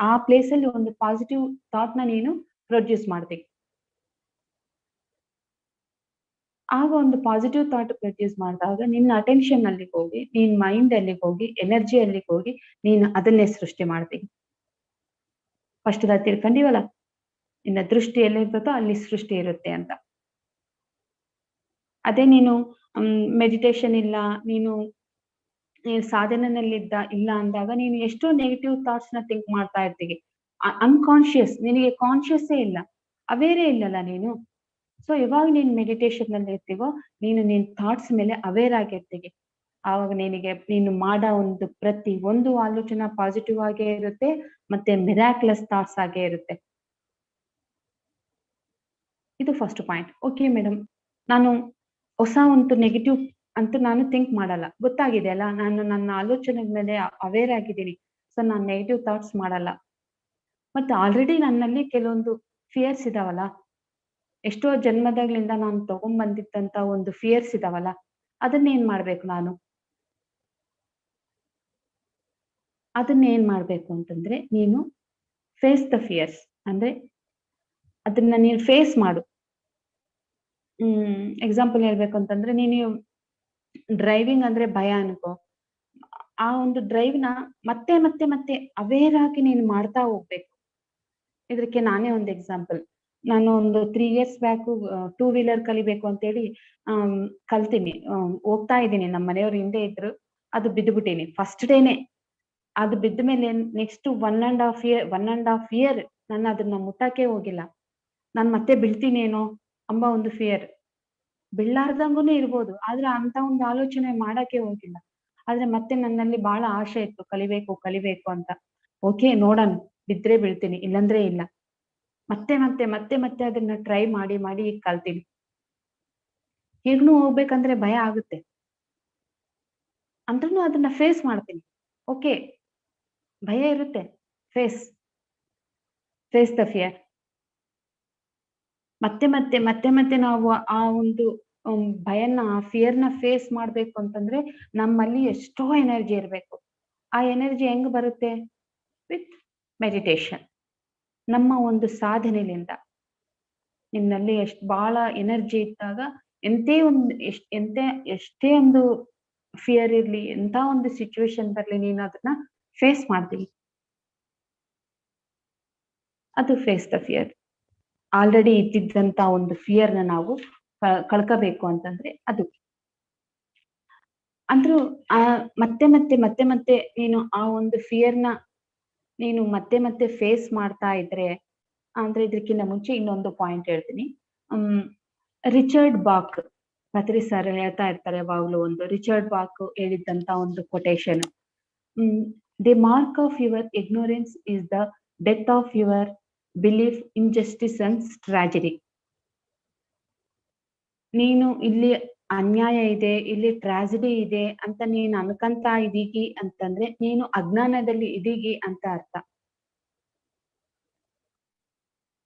ಆ ಪ್ಲೇಸ್ ಅಲ್ಲಿ ಒಂದು ಪಾಸಿಟಿವ್ ಥಾಟ್ ನ ನೀನು ಪ್ರೊಡ್ಯೂಸ್ ಮಾಡ್ತಿ. ಆಗ ಒಂದು ಪಾಸಿಟಿವ್ ಥಾಟ್ ಪ್ರೊಡ್ಯೂಸ್ ಮಾಡಿದಾಗ ನಿನ್ನ ಅಟೆನ್ಷನ್ ಅಲ್ಲಿಗೆ ಹೋಗಿ, ನಿನ್ ಮೈಂಡ್ ಅಲ್ಲಿಗೆ ಹೋಗಿ, ಎನರ್ಜಿ ಅಲ್ಲಿಗೆ ಹೋಗಿ ನೀನು ಅದನ್ನೇ ಸೃಷ್ಟಿ ಮಾಡ್ತಿ. ಫಸ್ಟ್ ದ ತಿಳ್ಕೊಂಡಿವಲ್ಲ, ನಿನ್ನ ದೃಷ್ಟಿ ಎಲ್ಲಿರ್ತದೋ ಅಲ್ಲಿ ಸೃಷ್ಟಿ ಇರುತ್ತೆ ಅಂತ. ಅದೇ ನೀನು ಮೆಡಿಟೇಷನ್ ಇಲ್ಲ, ನೀನು ಇಲ್ಲ ಅಂದಾಗ ನೀನು ಎಷ್ಟೋ ನೆಗೆಟಿವ್ ಥಾಟ್ಸ್ ನ ಥಿಂಕ್ ಮಾಡ್ತಾ ಇರ್ತೀವಿ. ಅನ್ಕಾನ್ಶಿಯಸ್, ನಿನಗೆ ಕಾನ್ಶಿಯಸ್ಸೇ ಇಲ್ಲ, ಅವೇರೇ ಇಲ್ಲಲ್ಲ ನೀನು. ಸೊ ಯಾವಾಗ ನೀನ್ ಮೆಡಿಟೇಷನ್ ನಲ್ಲಿ ಇರ್ತೀವೋ ನೀನು ನಿನ್ ಥಾಟ್ಸ್ ಮೇಲೆ ಅವೇರ್ ಆಗಿರ್ತೀವಿ. ಆವಾಗ ನೀನು ಮಾಡೋ ಒಂದು ಪ್ರತಿ ಒಂದು ಆಲೋಚನಾ ಪಾಸಿಟಿವ್ ಆಗೇ ಇರುತ್ತೆ, ಮತ್ತೆ ಮಿರಾಕ್ಯುಲಸ್ ಥಾಟ್ಸ್ ಆಗೇ ಇರುತ್ತೆ. ಇದು ಫಸ್ಟ್ ಪಾಯಿಂಟ್. ಓಕೆ ಮೇಡಮ್, ನಾನು ಹೊಸ ಒಂದು ನೆಗೆಟಿವ್ ಅಂತ ನಾನು ಥಿಂಕ್ ಮಾಡಲ್ಲ. ಗೊತ್ತಾಗಿದೆ ಅಲ್ಲ, ನಾನು ನನ್ನ ಆಲೋಚನೆ ಮೇಲೆ ಅವೇರ್ ಆಗಿದ್ದೀನಿ. ಸೊ ನಾನು ನೆಗೆಟಿವ್ ಥಾಟ್ಸ್ ಮಾಡಲ್ಲ. ಮತ್ತೆ ಆಲ್ರೆಡಿ ನನ್ನಲ್ಲಿ ಕೆಲವೊಂದು ಫಿಯರ್ಸ್ ಇದಾವಲ್ಲ, ಎಷ್ಟೋ ಜನ್ಮದಾಗ್ಲಿಂದ ನಾನು ತಗೊಂಡ್ಬಂದಿದ್ದಂತ ಒಂದು ಫಿಯರ್ಸ್ ಇದಾವಲ್ಲ, ಅದನ್ನೇನ್ ಮಾಡ್ಬೇಕು ನಾನು? ಅದನ್ನೇನ್ ಮಾಡ್ಬೇಕು ಅಂತಂದ್ರೆ, ನೀನು ಫೇಸ್ ದ ಫಿಯರ್ಸ್. ಅಂದ್ರೆ ಅದನ್ನ ನೀನು ಫೇಸ್ ಮಾಡು. ಎಕ್ಸಾಂಪಲ್ ಹೇಳ್ಬೇಕು ಅಂತಂದ್ರೆ, ನೀನು ಡ್ರೈವಿಂಗ್ ಅಂದ್ರೆ ಭಯ ಅನ್ಕೋ. ಆ ಒಂದು ಡ್ರೈವ್‌ನ ಮತ್ತೆ ಮತ್ತೆ ಮತ್ತೆ ಅವೇರ್ ಆಗಿ ನೀನು ಮಾಡ್ತಾ ಹೋಗ್ಬೇಕು. ಇದಕ್ಕೆ ನಾನೇ ಒಂದು ಎಕ್ಸಾಂಪಲ್. ನಾನು ಒಂದು 3 ಇಯರ್ಸ್ ಬ್ಯಾಕು ಟೂ ವೀಲರ್ ಕಲಿಬೇಕು ಅಂತೇಳಿ ಕಲ್ತೀನಿ. ಹೋಗ್ತಾ ಇದ್ದೀನಿ. ನಮ್ಮ ಮನೆಯವ್ರು ಹಿಂದೆ ಇದ್ರು. ಅದು ಬಿದ್ದುಬಿಟ್ಟೀನಿ ಫಸ್ಟ್ ಡೇನೆ. ಅದು ಬಿದ್ದ ಮೇಲೆ ನೆಕ್ಸ್ಟ್ 1.5 ಇಯರ್ ನಾನು ಅದನ್ನ ಮುಟ್ಟಕ್ಕೆ ಹೋಗಿಲ್ಲ. ನಾನ್ ಮತ್ತೆ ಬೀಳ್ತೀನೇನೋ ಎಂಬ ಒಂದು ಫಿಯರ್. ಬೀಳಲಾರ್ದಂಗೂನು ಇರ್ಬೋದು. ಆದ್ರೆ ಅಂತ ಒಂದು ಆಲೋಚನೆ ಮಾಡಕ್ಕೆ ಹೋಗಿಲ್ಲ. ಆದ್ರೆ ಮತ್ತೆ ನನ್ನಲ್ಲಿ ಬಹಳ ಆಸೆ ಇತ್ತು, ಕಲಿಬೇಕು, ಕಲಿಬೇಕು ಅಂತ. ಓಕೆ ನೋಡೋಣ, ಬಿದ್ರೆ ಬೀಳ್ತೀನಿ, ಇಲ್ಲಂದ್ರೆ ಇಲ್ಲ. ಮತ್ತೆ ಮತ್ತೆ ಮತ್ತೆ ಮತ್ತೆ ಅದನ್ನ ಟ್ರೈ ಮಾಡಿ ಮಾಡಿ ಈಗ ಕಲ್ತೀನಿ. ಈಗ್ಲೂ ಹೋಗ್ಬೇಕಂದ್ರೆ ಭಯ ಆಗುತ್ತೆ. ಅಂದ್ರೂನು ಅದನ್ನ ಫೇಸ್ ಮಾಡ್ತೀನಿ. ಓಕೆ, ಭಯ ಇರುತ್ತೆ. Face the fear. ಮತ್ತೆ ಮತ್ತೆ ಮತ್ತೆ ಮತ್ತೆ ನಾವು ಆ ಒಂದು ಭಯನ, ಆ ಫಿಯರ್‌ನ ಫೇಸ್ ಮಾಡ್ಬೇಕು ಅಂತಂದ್ರೆ ನಮ್ಮಲ್ಲಿ ಎಷ್ಟೋ ಎನರ್ಜಿ ಇರ್ಬೇಕು. ಆ ಎನರ್ಜಿ ಹೆಂಗ್ ಬರುತ್ತೆ? With meditation. ನಮ್ಮ ಒಂದು ಸಾಧನೆಲಿಂದ. ನಿನ್ನಲ್ಲಿ ಬಹಳ ಎನರ್ಜಿ ಇದ್ದಾಗ ಎಷ್ಟೇ ಒಂದು ಫಿಯರ್ ಇರ್ಲಿ, ಎಂತ ಒಂದು ಸಿಚುವೇಶನ್ ಬರ್ಲಿ, ನೀನು ಅದನ್ನ ಫೇಸ್ ಮಾಡ್ತೀವಿ. ಅದು ಫೇಸ್ ದ ಫಿಯರ್. ಆಲ್ರೆಡಿ ಇದ್ದಿದ್ದಂತ ಒಂದು ಫಿಯರ್‌ನ ನಾವು ಕಳ್ಕೋಬೇಕು ಅಂತಂದ್ರೆ ಅದು. ಅಂದ್ರೂ ಮತ್ತೆ ಮತ್ತೆ ಮತ್ತೆ ಮತ್ತೆ ನೀನು ಆ ಒಂದು ಫಿಯರ್‌ನ ನೀನು ಮತ್ತೆ ಮತ್ತೆ ಫೇಸ್ ಮಾಡ್ತಾ ಇದ್ರೆ, ಅಂದ್ರೆ ಇದಕ್ಕಿಂತ ಮುಂಚೆ ಇನ್ನೊಂದು ಪಾಯಿಂಟ್ ಹೇಳ್ತೀನಿ. ರಿಚರ್ಡ್ ಬಾಕ್ ಪತ್ರಿ ಸರ್ ಹೇಳ್ತಾ ಇರ್ತಾರೆ ಯಾವಾಗ್ಲೂ. ಒಂದು ರಿಚರ್ಡ್ ಬಾಕ್ ಹೇಳಿದ್ದಂತ ಒಂದು quotation. The mark of your ignorance is the death of your belief in justice and tragedy. ನೀನು ಇಲ್ಲಿ ಅನ್ಯಾಯ ಇದೆ, ಇಲ್ಲಿ ಟ್ರಾಜಿಡಿ ಇದೆ ಅಂತ ನೀನು ಅನ್ಕಂತ ಇದೀಗಿ ಅಂತಂದ್ರೆ ನೀನು ಅಜ್ಞಾನದಲ್ಲಿ ಇದೀಗಿ ಅಂತ ಅರ್ಥ.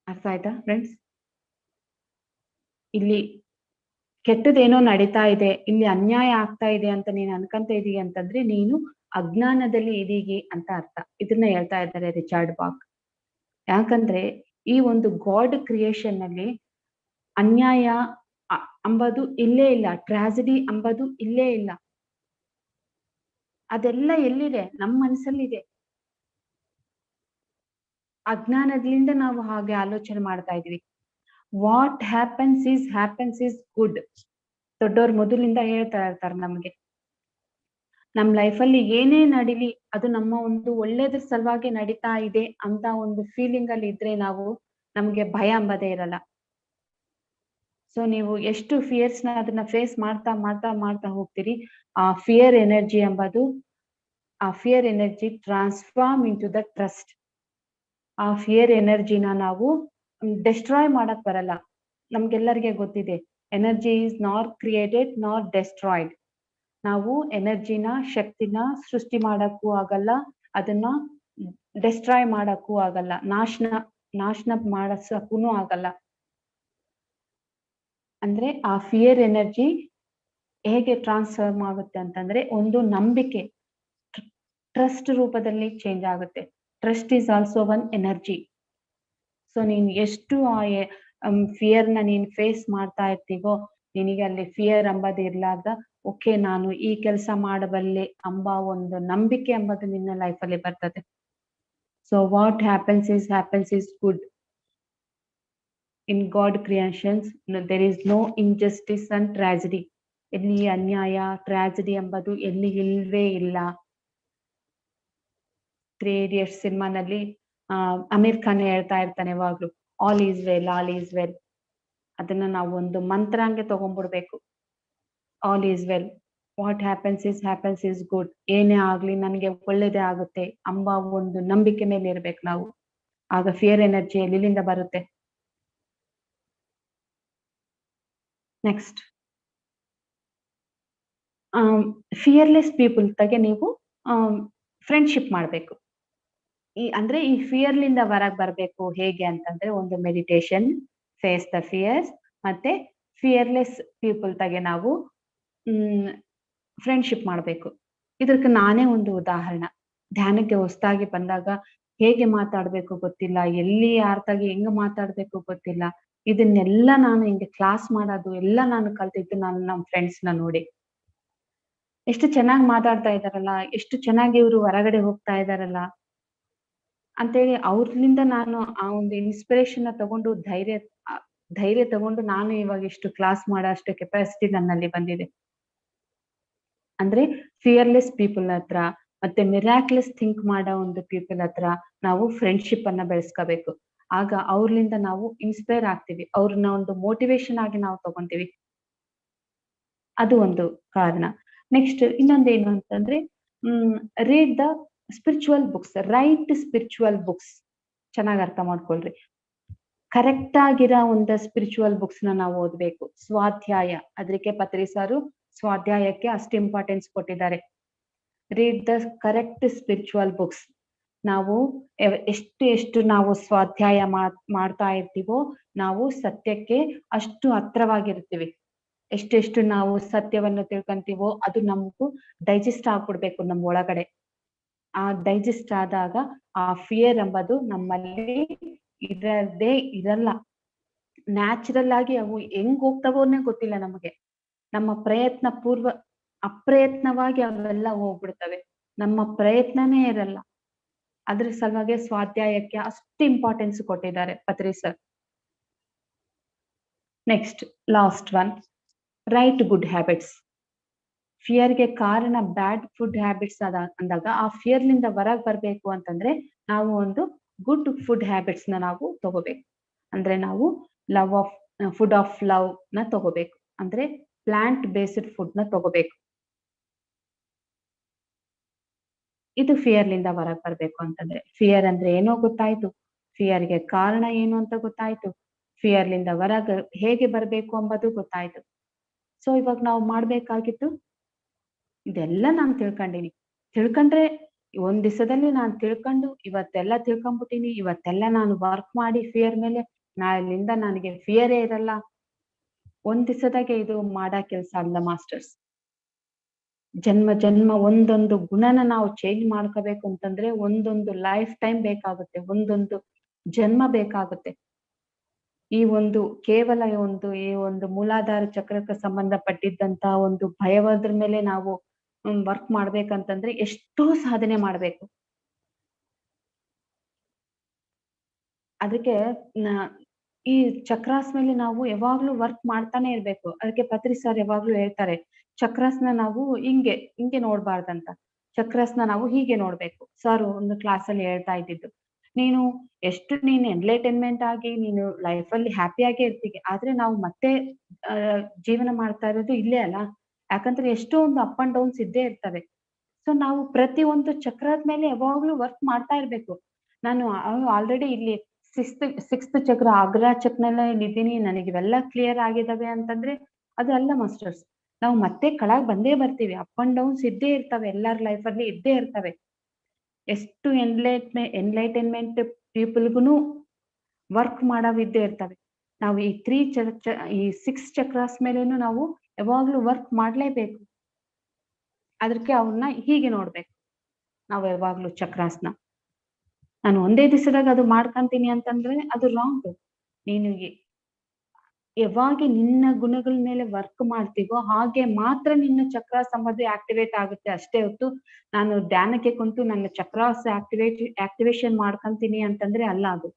ಅರ್ಥ ಆಯ್ತಾ ಫ್ರೆಂಡ್ಸ್? ಇಲ್ಲಿ ಕೆಟ್ಟದೇನೋ ನಡೀತಾ ಇದೆ, ಇಲ್ಲಿ ಅನ್ಯಾಯ ಆಗ್ತಾ ಇದೆ ಅಂತ ನೀನು ಅನ್ಕಂತ ಇದೀಗಿ ಅಂತಂದ್ರೆ ನೀನು ಅಜ್ಞಾನದಲ್ಲಿ ಇದೀಗಿ ಅಂತ ಅರ್ಥ. ಇದನ್ನ ಹೇಳ್ತಾ ಇದ್ದಾರೆ ರಿಚರ್ಡ್ ಬಾಕ್. ಯಾಕಂದ್ರೆ ಈ ಒಂದು ಗಾಡ್ ಕ್ರಿಯೇಷನ್ ನಲ್ಲಿ ಅನ್ಯಾಯ ಅಂಬದು ಇಲ್ಲೇ ಇಲ್ಲ, ಟ್ರಾಜಿಡಿ ಅಂಬದು ಇಲ್ಲೇ ಇಲ್ಲ. ಅದೆಲ್ಲ ಎಲ್ಲಿದೆ? ನಮ್ಮ ಮನಸ್ಸಲ್ಲಿದೆ. ಅಜ್ಞಾನದಿಂದ ನಾವು ಹಾಗೆ ಆಲೋಚನೆ ಮಾಡ್ತಾ ಇದೀವಿ. What happens is good. ದೊಡ್ಡವ್ರು ಮೊದಲಿಂದ ಹೇಳ್ತಾ ಇರ್ತಾರೆ ನಮ್ಗೆ. ನಮ್ ಲೈಫಲ್ಲಿ ಏನೇ ನಡೀಲಿ ಅದು ನಮ್ಮ ಒಂದು ಒಳ್ಳೇದ್ರ ಸಲುವಾಗಿ ನಡೀತಾ ಇದೆ ಅಂತ ಒಂದು ಫೀಲಿಂಗ್ ಅಲ್ಲಿ ಇದ್ರೆ ನಮ್ಗೆ ಭಯ ಅಂಬದೇ ಇರಲ್ಲ. ಸೊ ನೀವು ಎಷ್ಟು ಫಿಯರ್ಸ್‌ನ ಅದನ್ನ ಫೇಸ್ ಮಾಡ್ತಾ ಮಾಡ್ತಾ ಮಾಡ್ತಾ ಹೋಗ್ತೀರಿ, ಆ fear energy transform into the trust. ಆ ಫಿಯರ್ ಎನರ್ಜಿನ ನಾವು ಡೆಸ್ಟ್ರಾಯ್ ಮಾಡಕ್ ಬರಲ್ಲ. ನಮ್ಗೆಲ್ಲರಿಗೆ ಗೊತ್ತಿದೆ, energy is not created not destroyed. ನಾವು ಎನರ್ಜಿನ, ಶಕ್ತಿನ ಸೃಷ್ಟಿ ಮಾಡಕ್ಕೂ ಆಗಲ್ಲ, ಅದನ್ನ ಡೆಸ್ಟ್ರಾಯ್ ಮಾಡಕ್ಕೂ ಆಗಲ್ಲ, ನಾಶನ ಮಾಡಸಕ್ಕೂ ಆಗಲ್ಲ. ಅಂದ್ರೆ ಆ ಫಿಯರ್ ಎನರ್ಜಿ ಹೇಗೆ ಟ್ರಾನ್ಸ್ಫಾರ್ಮ್ ಆಗುತ್ತೆ ಅಂತಂದ್ರೆ ಒಂದು ನಂಬಿಕೆ, ಟ್ರಸ್ಟ್ ರೂಪದಲ್ಲಿ ಚೇಂಜ್ ಆಗುತ್ತೆ. Trust is also one energy. So ನೀನ್ ಎಷ್ಟು ಆ ಫಿಯರ್‌ನ ನೀನ್ ಫೇಸ್ ಮಾಡ್ತಾ ಇರ್ತೀವೋ, ನಿನಗೆ ಅಲ್ಲಿ ಫಿಯರ್ ಅಂಬದು ಇರ್ಲಾರ್ದ, ಓಕೆ ನಾನು ಈ ಕೆಲಸ ಮಾಡಬಲ್ಲೆ ಎಂಬ ಒಂದು ನಂಬಿಕೆ ಎಂಬುದು ನಿನ್ನ ಲೈಫಲ್ಲಿ ಬರ್ತದೆ. So what happens is good. In God creations there is no injustice and tragedy. ಎಲ್ಲಿ ಅನ್ಯಾಯ, ಟ್ರಾಜಿಡಿ ಎಂಬುದು ಎಲ್ಲಿ ಇಲ್ವೇ ಇಲ್ಲ. 3 ಇಡಿಯಟ್ಸ್ ಸಿನಿಮಾನಲ್ಲಿ ಅಮೀರ್ ಖಾನ್ ಹೇಳ್ತಾ ಇರ್ತಾನೆ ಯಾವಾಗ್ಲೂ, all is well, all is well. ಅದನ್ನ ನಾವು ಒಂದು ಮಂತ್ರ ಹಂಗೆ ತಗೊಂಡ್ಬಿಡ್ಬೇಕು. All is well, what happens is good. ಏನೇ ಆಗ್ಲಿ ನನಗೆ ಒಳ್ಳೇದೇ ಆಗುತ್ತೆ ಎಂಬ ಒಂದು ನಂಬಿಕೆ ಮೇಲೆ ಇರ್ಬೇಕು ನಾವು. ಆಗ ಫಿಯರ್ ಎನರ್ಜಿ ಎಲ್ಲಿಂದ ಬರುತ್ತೆ. ನೆಕ್ಸ್ಟ್, ಫಿಯರ್ಲೆಸ್ ಪೀಪಲ್ ತಾಗೆ ನೀವು ಫ್ರೆಂಡ್ಶಿಪ್ ಮಾಡ್ಬೇಕು. ಅಂದ್ರೆ ಈ ಫಿಯರ್‌ಲಿಂದ ಹೊರಗ್ ಬರ್ಬೇಕು ಹೇಗೆ ಅಂತಂದ್ರೆ, ಒಂದು ಮೆಡಿಟೇಷನ್, ಫೇಸ್ ದ ಫಿಯರ್ಸ್, ಮತ್ತೆ ಫಿಯರ್‌ಲೆಸ್ ಪೀಪಲ್ ತಾಗೆ ನಾವು ಹ್ಮ್ ಫ್ರೆಂಡ್ಶಿಪ್ ಮಾಡ್ಬೇಕು. ಇದಕ್ಕೆ ನಾನೇ ಒಂದು ಉದಾಹರಣ. ಧ್ಯಾನಕ್ಕೆ ಹೊಸದಾಗಿ ಬಂದಾಗ ಹೇಗೆ ಮಾತಾಡ್ಬೇಕು ಗೊತ್ತಿಲ್ಲ, ಎಲ್ಲಿ ಯಾರ್ತಾಗೆ ಹೆಂಗ್ ಮಾತಾಡ್ಬೇಕು ಗೊತ್ತಿಲ್ಲ. ಇದನ್ನೆಲ್ಲ ನಾನು ಹಿಂಗೆ ಕ್ಲಾಸ್ ಮಾಡೋದು ಎಲ್ಲ ನಾನು ಕಲ್ತಿದ್ದು ನಾನು ನಮ್ ಫ್ರೆಂಡ್ಸ್‌ನ ನೋಡಿ. ಎಷ್ಟು ಚೆನ್ನಾಗ್ ಮಾತಾಡ್ತಾ ಇದ್ದಾರಲ್ಲ, ಎಷ್ಟು ಚೆನ್ನಾಗಿ ಇವ್ರು ಹೊರಗಡೆ ಹೋಗ್ತಾ ಇದ್ದಾರಲ್ಲ ಅಂತೇಳಿ ಅವ್ರ್ಲಿಂದ ನಾನು ಆ ಒಂದು ಇನ್ಸ್ಪಿರೇಷನ್‌ನ ತಗೊಂಡು ಅ ಧೈರ್ಯ ತಗೊಂಡು ನಾನು ಇವಾಗ ಇಷ್ಟು ಕ್ಲಾಸ್ ಮಾಡೋ ಅಷ್ಟು ಕೆಪಾಸಿಟಿ ನನ್ನಲ್ಲಿ ಬಂದಿದೆ. ಅಂದ್ರೆ ಫಿಯರ್‌ಲೆಸ್ ಪೀಪಲ್ ಹತ್ರ ಮತ್ತೆ ಮಿರಾಕ್ಯುಲಸ್ ಥಿಂಕ್ ಮಾಡೋ ಒಂದು ಪೀಪಲ್ ಹತ್ರ ನಾವು ಫ್ರೆಂಡ್ಶಿಪ್ ಅನ್ನ ಬೆಳೆಸ್ಕೋಬೇಕು. ಆಗ ಅವ್ರ್ಲಿಂದ ನಾವು ಇನ್ಸ್ಪೈರ್ ಆಗ್ತೀವಿ. ಅವ್ರನ್ನ ಒಂದು ಮೋಟಿವೇಷನ್ ಆಗಿ ನಾವು ತಗೊಂತೀವಿ. ಅದು ಒಂದು ಕಾರಣ. ನೆಕ್ಸ್ಟ್ ಇನ್ನೊಂದೇನು ಅಂತಂದ್ರೆ, hmm read the spiritual books, right spiritual books. ಚೆನ್ನಾಗ್ ಅರ್ಥ ಮಾಡ್ಕೊಳ್ರಿ. ಕರೆಕ್ಟ್ ಆಗಿರೋ ಒಂದು ಸ್ಪಿರಿಚುವಲ್ ಬುಕ್ಸ್‌ನ ನಾವು ಓದ್ಬೇಕು. ಸ್ವಾಧ್ಯಾಯ, ಅದಕ್ಕೆ ಪತ್ರಿ ಸಾರು ಸ್ವಾಧ್ಯಾಯಕ್ಕೆ ಅಷ್ಟು ಇಂಪಾರ್ಟೆನ್ಸ್ ಕೊಟ್ಟಿದ್ದಾರೆ. Read the correct spiritual books. ನಾವು ಎಷ್ಟು ನಾವು ಸ್ವಾಧ್ಯಾಯ ಮಾಡ್ತಾ ಇರ್ತೀವೋ, ನಾವು ಸತ್ಯಕ್ಕೆ ಅಷ್ಟು ಹತ್ರವಾಗಿರ್ತೀವಿ. ಎಷ್ಟೆಷ್ಟು ನಾವು ಸತ್ಯವನ್ನು ತಿಳ್ಕೊಂತೀವೋ ಅದು ನಮಗೂ ಡೈಜೆಸ್ಟ್ ಆಗ್ಬಿಡ್ಬೇಕು ನಮ್ಮ ಒಳಗಡೆ. ಆ ಡೈಜೆಸ್ಟ್ ಆದಾಗ ಆ ಫಿಯರ್ ಎಂಬುದು ನಮ್ಮಲ್ಲಿ ಇರದೇ ಇರಲ್ಲ. ನ್ಯಾಚುರಲ್ ಆಗಿ ಅವು ಹೆಂಗ್ ಹೋಗ್ತಾವೋನೇ ಗೊತ್ತಿಲ್ಲ ನಮಗೆ. ನಮ್ಮ ಪ್ರಯತ್ನ ಅಪ್ರಯತ್ನವಾಗಿ ಅವೆಲ್ಲ ಹೋಗ್ಬಿಡ್ತವೆ. ನಮ್ಮ ಪ್ರಯತ್ನನೇ ಇರಲ್ಲ. ಅದ್ರ ಸಲುವಾಗಿ ಸ್ವಾಧ್ಯಾಯಕ್ಕೆ ಅಷ್ಟು ಇಂಪಾರ್ಟೆನ್ಸ್ ಕೊಟ್ಟಿದ್ದಾರೆ ಪತ್ರಿ sir. Next, last one, right good habits. ಫಿಯರ್‌ಗೆ ಕಾರಣ ಬ್ಯಾಡ್ ಫುಡ್ ಹ್ಯಾಬಿಟ್ಸ್ ಅಂದಾಗ ಆ ಫಿಯರ್‌ಲಿಂದ ಹೊರಗ್ ಬರ್ಬೇಕು ಅಂತಂದ್ರೆ ನಾವು ಒಂದು ಗುಡ್ ಫುಡ್ ಹ್ಯಾಬಿಟ್ಸ್‌ನ ನಾವು ತಗೋಬೇಕು. ಅಂದ್ರೆ ನಾವು ಫುಡ್ ಆಫ್ ಲವ್ ನ ತಗೋಬೇಕು. ಅಂದ್ರೆ ಪ್ಲಾಂಟ್ ಬೇಸ್ಡ್ ಫುಡ್‌ನ ತಗೋಬೇಕು. ಇದು ಫಿಯರ್‌ಲಿಂದ ಹೊರಗ್ ಬರ್ಬೇಕು ಅಂತಂದ್ರೆ. ಫಿಯರ್ ಅಂದ್ರೆ ಏನೋ ಗೊತ್ತಾಯ್ತು. ಫಿಯರ್‌ಗೆ ಕಾರಣ ಏನು ಅಂತ ಗೊತ್ತಾಯ್ತು. ಫಿಯರ್‌ಲಿಂದ ಹೊರಗ್ ಹೇಗೆ ಬರ್ಬೇಕು ಎಂಬುದು ಗೊತ್ತಾಯ್ತು. ಸೊ ಇವಾಗ ನಾವು ಮಾಡ್ಬೇಕಾಗಿದ್ದು ಇದೆಲ್ಲ ನಾನ್ ತಿಳ್ಕೊಂಡೀನಿ. ತಿಳ್ಕೊಂಡ್ರೆ ಒಂದ್ ದಿವಸದಲ್ಲಿ ನಾನ್ ತಿಳ್ಕೊಂಡು ಇವತ್ತೆಲ್ಲ ತಿಳ್ಕೊಂಡ್ಬಿಟ್ಟೀನಿ. ಇವತ್ತೆಲ್ಲ ನಾನು ವರ್ಕ್ ಮಾಡಿ ಫಿಯರ್ ಮೇಲೆ ನಾಳೆಲಿಂದ ನನಗೆ ಫಿಯರೇ ಇರಲ್ಲ. ಒಂದ್ ದಿವಸದಾಗೆ ಇದು ಮಾಡೋ ಕೆಲ್ಸ ಅಲ್ಲ ಮಾಸ್ಟರ್ಸ್. ಜನ್ಮ ಜನ್ಮ ಒಂದೊಂದು ಗುಣನ ನಾವು ಚೇಂಜ್ ಮಾಡ್ಕೋಬೇಕು ಅಂತಂದ್ರೆ ಒಂದೊಂದು ಲೈಫ್ ಟೈಮ್ ಬೇಕಾಗುತ್ತೆ. ಒಂದೊಂದು ಜನ್ಮ ಬೇಕಾಗುತ್ತೆ. ಈ ಒಂದು ಮೂಲಾಧಾರ ಚಕ್ರಕ್ಕೆ ಸಂಬಂಧಪಟ್ಟಿದ್ದಂತ ಒಂದು ಭಯವಾದ್ರ ಮೇಲೆ ನಾವು ವರ್ಕ್ ಮಾಡ್ಬೇಕಂತಂದ್ರೆ ಎಷ್ಟೋ ಸಾಧನೆ ಮಾಡ್ಬೇಕು. ಅದಕ್ಕೆ ನ ಈ ಚಕ್ರಾಸ್ ಮೇಲೆ ನಾವು ಯಾವಾಗ್ಲೂ ವರ್ಕ್ ಮಾಡ್ತಾನೆ ಇರ್ಬೇಕು. ಅದಕ್ಕೆ ಪತ್ರಿ ಸರ್ ಯಾವಾಗ್ಲೂ ಹೇಳ್ತಾರೆ, ಚಕ್ರಾಸ್‌ನ ನಾವು ಹಿಂಗೆ ನೋಡ್ಬಾರ್ದಂತ. ಚಕ್ರಾಸ್‌ನ ನಾವು ಹೀಗೆ ನೋಡ್ಬೇಕು. ಸರ್ ಒಂದು ಕ್ಲಾಸಲ್ಲಿ ಹೇಳ್ತಾ ಇದ್ದಿದ್ದು. ನೀನು ನೀನು ಎನ್ಲೈಟನ್ಮೆಂಟ್ ಆಗಿ ನೀನು ಲೈಫಲ್ಲಿ ಹ್ಯಾಪಿಯಾಗೇ ಇರ್ತೀವಿ. ಆದ್ರೆ ನಾವು ಮತ್ತೆ ಅ ಜೀವನ ಮಾಡ್ತಾ ಇರೋದು ಇಲ್ಲೇ ಅಲ್ಲ. ಯಾಕಂದ್ರೆ ಎಷ್ಟೋ ಒಂದು ಅಪ್ ಅಂಡ್ ಡೌನ್ಸ್ ಇದ್ದೇ ಇರ್ತವೆ. ಸೊ ನಾವು ಪ್ರತಿ ಒಂದು ಚಕ್ರದ ಮೇಲೆ ಯಾವಾಗ್ಲೂ ವರ್ಕ್ ಮಾಡ್ತಾ ಇರ್ಬೇಕು. ನಾನು ಆಲ್ರೆಡಿ ಇಲ್ಲಿ ಸಿಕ್ಸ್ತ್ ಚಕ್ರ ಆಗ್ರಾ ಚಕ್ರನಲ್ಲಿ ಇದ್ದೀನಿ. ನನಗೆ ಇವೆಲ್ಲ ಕ್ಲಿಯರ್ ಆಗಿದಾವೆ ಅಂತಂದ್ರೆ ಅದು ಅಲ್ಲ ಮಾಸ್ಟರ್ಸ್. ನಾವು ಮತ್ತೆ ಕೆಳಗ್ ಬಂದೇ ಬರ್ತೀವಿ. ಅಪ್ ಅಂಡ್ ಡೌನ್ಸ್ ಇದ್ದೇ ಇರ್ತವೆ. ಎಲ್ಲಾರ್ ಲೈಫಲ್ಲಿ ಇದ್ದೇ ಇರ್ತವೆ. ಎಷ್ಟು ಎನ್ಲೈಟನ್ಮೆಂಟ್ ಪೀಪಲ್‌ಗೂನು ವರ್ಕ್ ಮಾಡವ್ ಇದ್ದೇ ಇರ್ತವೆ. ನಾವು ಈ 3 ಈ 6 ಚಕ್ರಾಸ್ ಮೇಲೇನು ನಾವು ಯಾವಾಗ್ಲೂ ವರ್ಕ್ ಮಾಡ್ಲೇಬೇಕು. ಅದಕ್ಕೆ ಅವ್ರನ್ನ ಹೀಗೆ ನೋಡ್ಬೇಕು. ನಾವು ಯಾವಾಗ್ಲೂ ಚಕ್ರಾಸ್‌ನ. ನಾನು ಒಂದೇ ದಿವಸದಾಗ ಅದು ಮಾಡ್ಕಂತೀನಿ ಅಂತಂದ್ರೆ ಅದು ರಾಂಗ್. ನೀನು ಯಾವಾಗ ನಿನ್ನ ಗುಣಗಳ ಮೇಲೆ ವರ್ಕ್ ಮಾಡ್ತೀವೋ ಹಾಗೆ ಮಾತ್ರ ನಿನ್ನ ಚಕ್ರಾಸ್ ಎಂಬುದು ಆಕ್ಟಿವೇಟ್ ಆಗುತ್ತೆ ಅಷ್ಟೇ ಹೊರತು, ನಾನು ಧ್ಯಾನಕ್ಕೆ ಕುಂತು ನನ್ನ ಚಕ್ರಾಸ್ ಆಕ್ಟಿವೇಶನ್ ಮಾಡ್ಕಂತೀನಿ ಅಂತಂದ್ರೆ ಅಲ್ಲ ಅದು.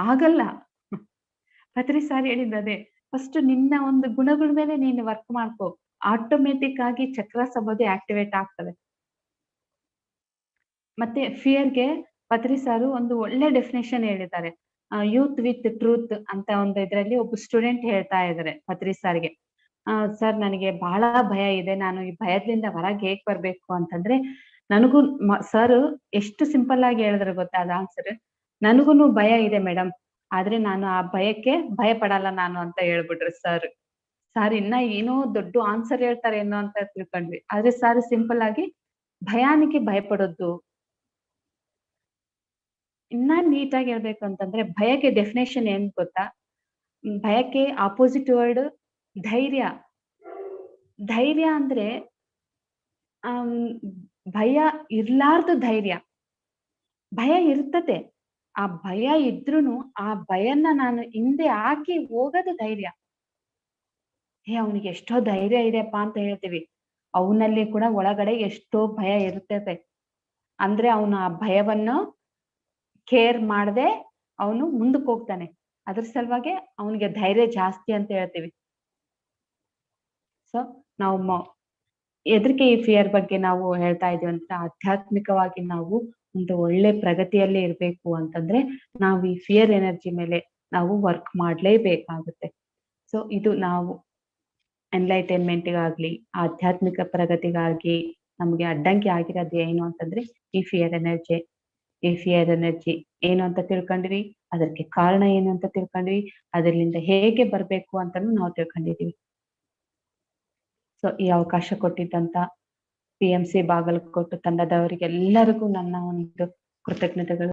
ಆಗಲ್ಲ. ಪತ್ರಿ ಸರ್ ಹೇಳಿದ್ದದೇ. ಫಸ್ಟ್ ನಿನ್ನ ಒಂದು ಗುಣಗಳ ಮೇಲೆ ನೀನು ವರ್ಕ್ ಮಾಡ್ಕೋ. ಆಟೋಮ್ಯಾಟಿಕ್ ಆಗಿ ಚಕ್ರಾಸ್ ಎಂಬುದು ಆಕ್ಟಿವೇಟ್ ಆಗ್ತವೆ. ಮತ್ತೆ ಫಿಯರ್‌ಗೆ ಪತ್ರಿ ಸಾರು ಒಂದು ಒಳ್ಳೆ ಡೆಫಿನಿಷನ್ ಹೇಳಿದ್ದಾರೆ. ಯೂತ್ ವಿತ್ ಟ್ರೂತ್ ಅಂತ ಒಂದು ಇದ್ರಲ್ಲಿ ಒಬ್ಬ ಸ್ಟೂಡೆಂಟ್ ಹೇಳ್ತಾ ಇದ್ದಾರೆ ಪತ್ರಿ ಸರ್ಗೆ. ಸರ್ ನನಗೆ ಬಹಳ ಭಯ ಇದೆ. ನಾನು ಈ ಭಯದಿಂದ ಹೊರಗೆ ಹೇಗ್ ಬರ್ಬೇಕು ಅಂತಂದ್ರೆ ನನಗೂ ಸರ್ ಎಷ್ಟು ಸಿಂಪಲ್ ಆಗಿ ಹೇಳಿದ್ರು ಗೊತ್ತಾ ಅದ್ ಆನ್ಸರ್. ನನಗೂನು ಭಯ ಇದೆ ಮೇಡಮ್. ಆದ್ರೆ ನಾನು ಆ ಭಯಕ್ಕೆ ಭಯ ಪಡಲ್ಲ ನಾನು ಅಂತ ಹೇಳ್ಬಿಟ್ರು ಸರ್. ಸರ್ ಇನ್ನ ಏನೋ ದೊಡ್ಡ ಆನ್ಸರ್ ಹೇಳ್ತಾರೇನೋ ಅಂತ ತಿಳ್ಕೊಂಡ್ವಿ. ಆದ್ರೆ ಸರ್ ಸಿಂಪಲ್ ಆಗಿ ಭಯಾನಿಕೆ ಭಯಪಡೋದು. ಇನ್ನ ನೀಟಾಗಿ ಹೇಳ್ಬೇಕು ಅಂತಂದ್ರೆ ಭಯಕ್ಕೆ ಡೆಫಿನೇಷನ್ ಏನ್ ಗೊತ್ತಾ? ಭಯಕ್ಕೆ ಅಪೋಸಿಟ್ ವರ್ಡ್ ಧೈರ್ಯ. ಧೈರ್ಯ ಅಂದ್ರೆ ಆಮ್, ಭಯ ಇರ್ಲಾರ್ದು ಧೈರ್ಯ. ಭಯ ಇರ್ತತೆ. ಆ ಭಯ ಇದ್ರೂನು ಆ ಭಯನ್ನ ನಾನು ಹಿಂದೆ ಹಾಕಿ ಹೋಗೋದು ಧೈರ್ಯ. ಅವನಿಗೆ ಎಷ್ಟೋ ಧೈರ್ಯ ಇದೆಯಪ್ಪ ಅಂತ ಹೇಳ್ತೀವಿ. ಅವನಲ್ಲಿ ಕೂಡ ಒಳಗಡೆ ಎಷ್ಟೋ ಭಯ ಇರ್ತತೆ. ಅಂದ್ರೆ ಅವನು ಆ ಭಯವನ್ನು ಕೇರ್ ಮಾಡದೆ ಅವನು ಮುಂದಕ್ಕೆ ಹೋಗ್ತಾನೆ. ಅದ್ರ ಸಲುವಾಗಿ ಅವನಿಗೆ ಧೈರ್ಯ ಜಾಸ್ತಿ ಅಂತ ಹೇಳ್ತೀವಿ. ಸೊ ನಾವು ಎದಕ್ಕೆ ಈ ಫಿಯರ್ ಬಗ್ಗೆ ನಾವು ಹೇಳ್ತಾ ಇದೀವಿ ಅಂದ್ರೆ ಆಧ್ಯಾತ್ಮಿಕವಾಗಿ ನಾವು ಒಂದು ಒಳ್ಳೆ ಪ್ರಗತಿಯಲ್ಲಿ ಇರ್ಬೇಕು ಅಂತಂದ್ರೆ ನಾವು ಈ ಫಿಯರ್ ಎನರ್ಜಿ ಮೇಲೆ ನಾವು ವರ್ಕ್ ಮಾಡ್ಲೇಬೇಕಾಗುತ್ತೆ. ಸೊ ಇದು ನಾವು ಎನ್ಲೈಟೈನ್ಮೆಂಟ್‌ಗಾಗ್ಲಿ, ಆಧ್ಯಾತ್ಮಿಕ ಪ್ರಗತಿಗಾಗಿ ನಮ್ಗೆ ಅಡ್ಡಂಕಿ ಆಗಿರೋದು ಏನು ಅಂತಂದ್ರೆ ಈ ಫಿಯರ್ ಎನರ್ಜಿ. ಈ ಫಿಯರ್ ಎನರ್ಜಿ ಏನು ಅಂತ ತಿಳ್ಕೊಂಡ್ವಿ, ಅದಕ್ಕೆ ಕಾರಣ ಏನು ಅಂತ ತಿಳ್ಕೊಂಡ್ವಿ, ಅದರಿಂದ ಹೇಗೆ ಬರ್ಬೇಕು ಅಂತಾನು ನಾವು ತಿಳ್ಕೊಂಡಿದೀವಿ. ಸೊ ಈ ಅವಕಾಶ ಕೊಟ್ಟಿದ್ದಂತ PMC ಬಾಗಲಕೋಟೆ ತಂಡದವರಿಗೆಲ್ಲರಿಗೂ ನನ್ನ ಒಂದು ಕೃತಜ್ಞತೆಗಳು.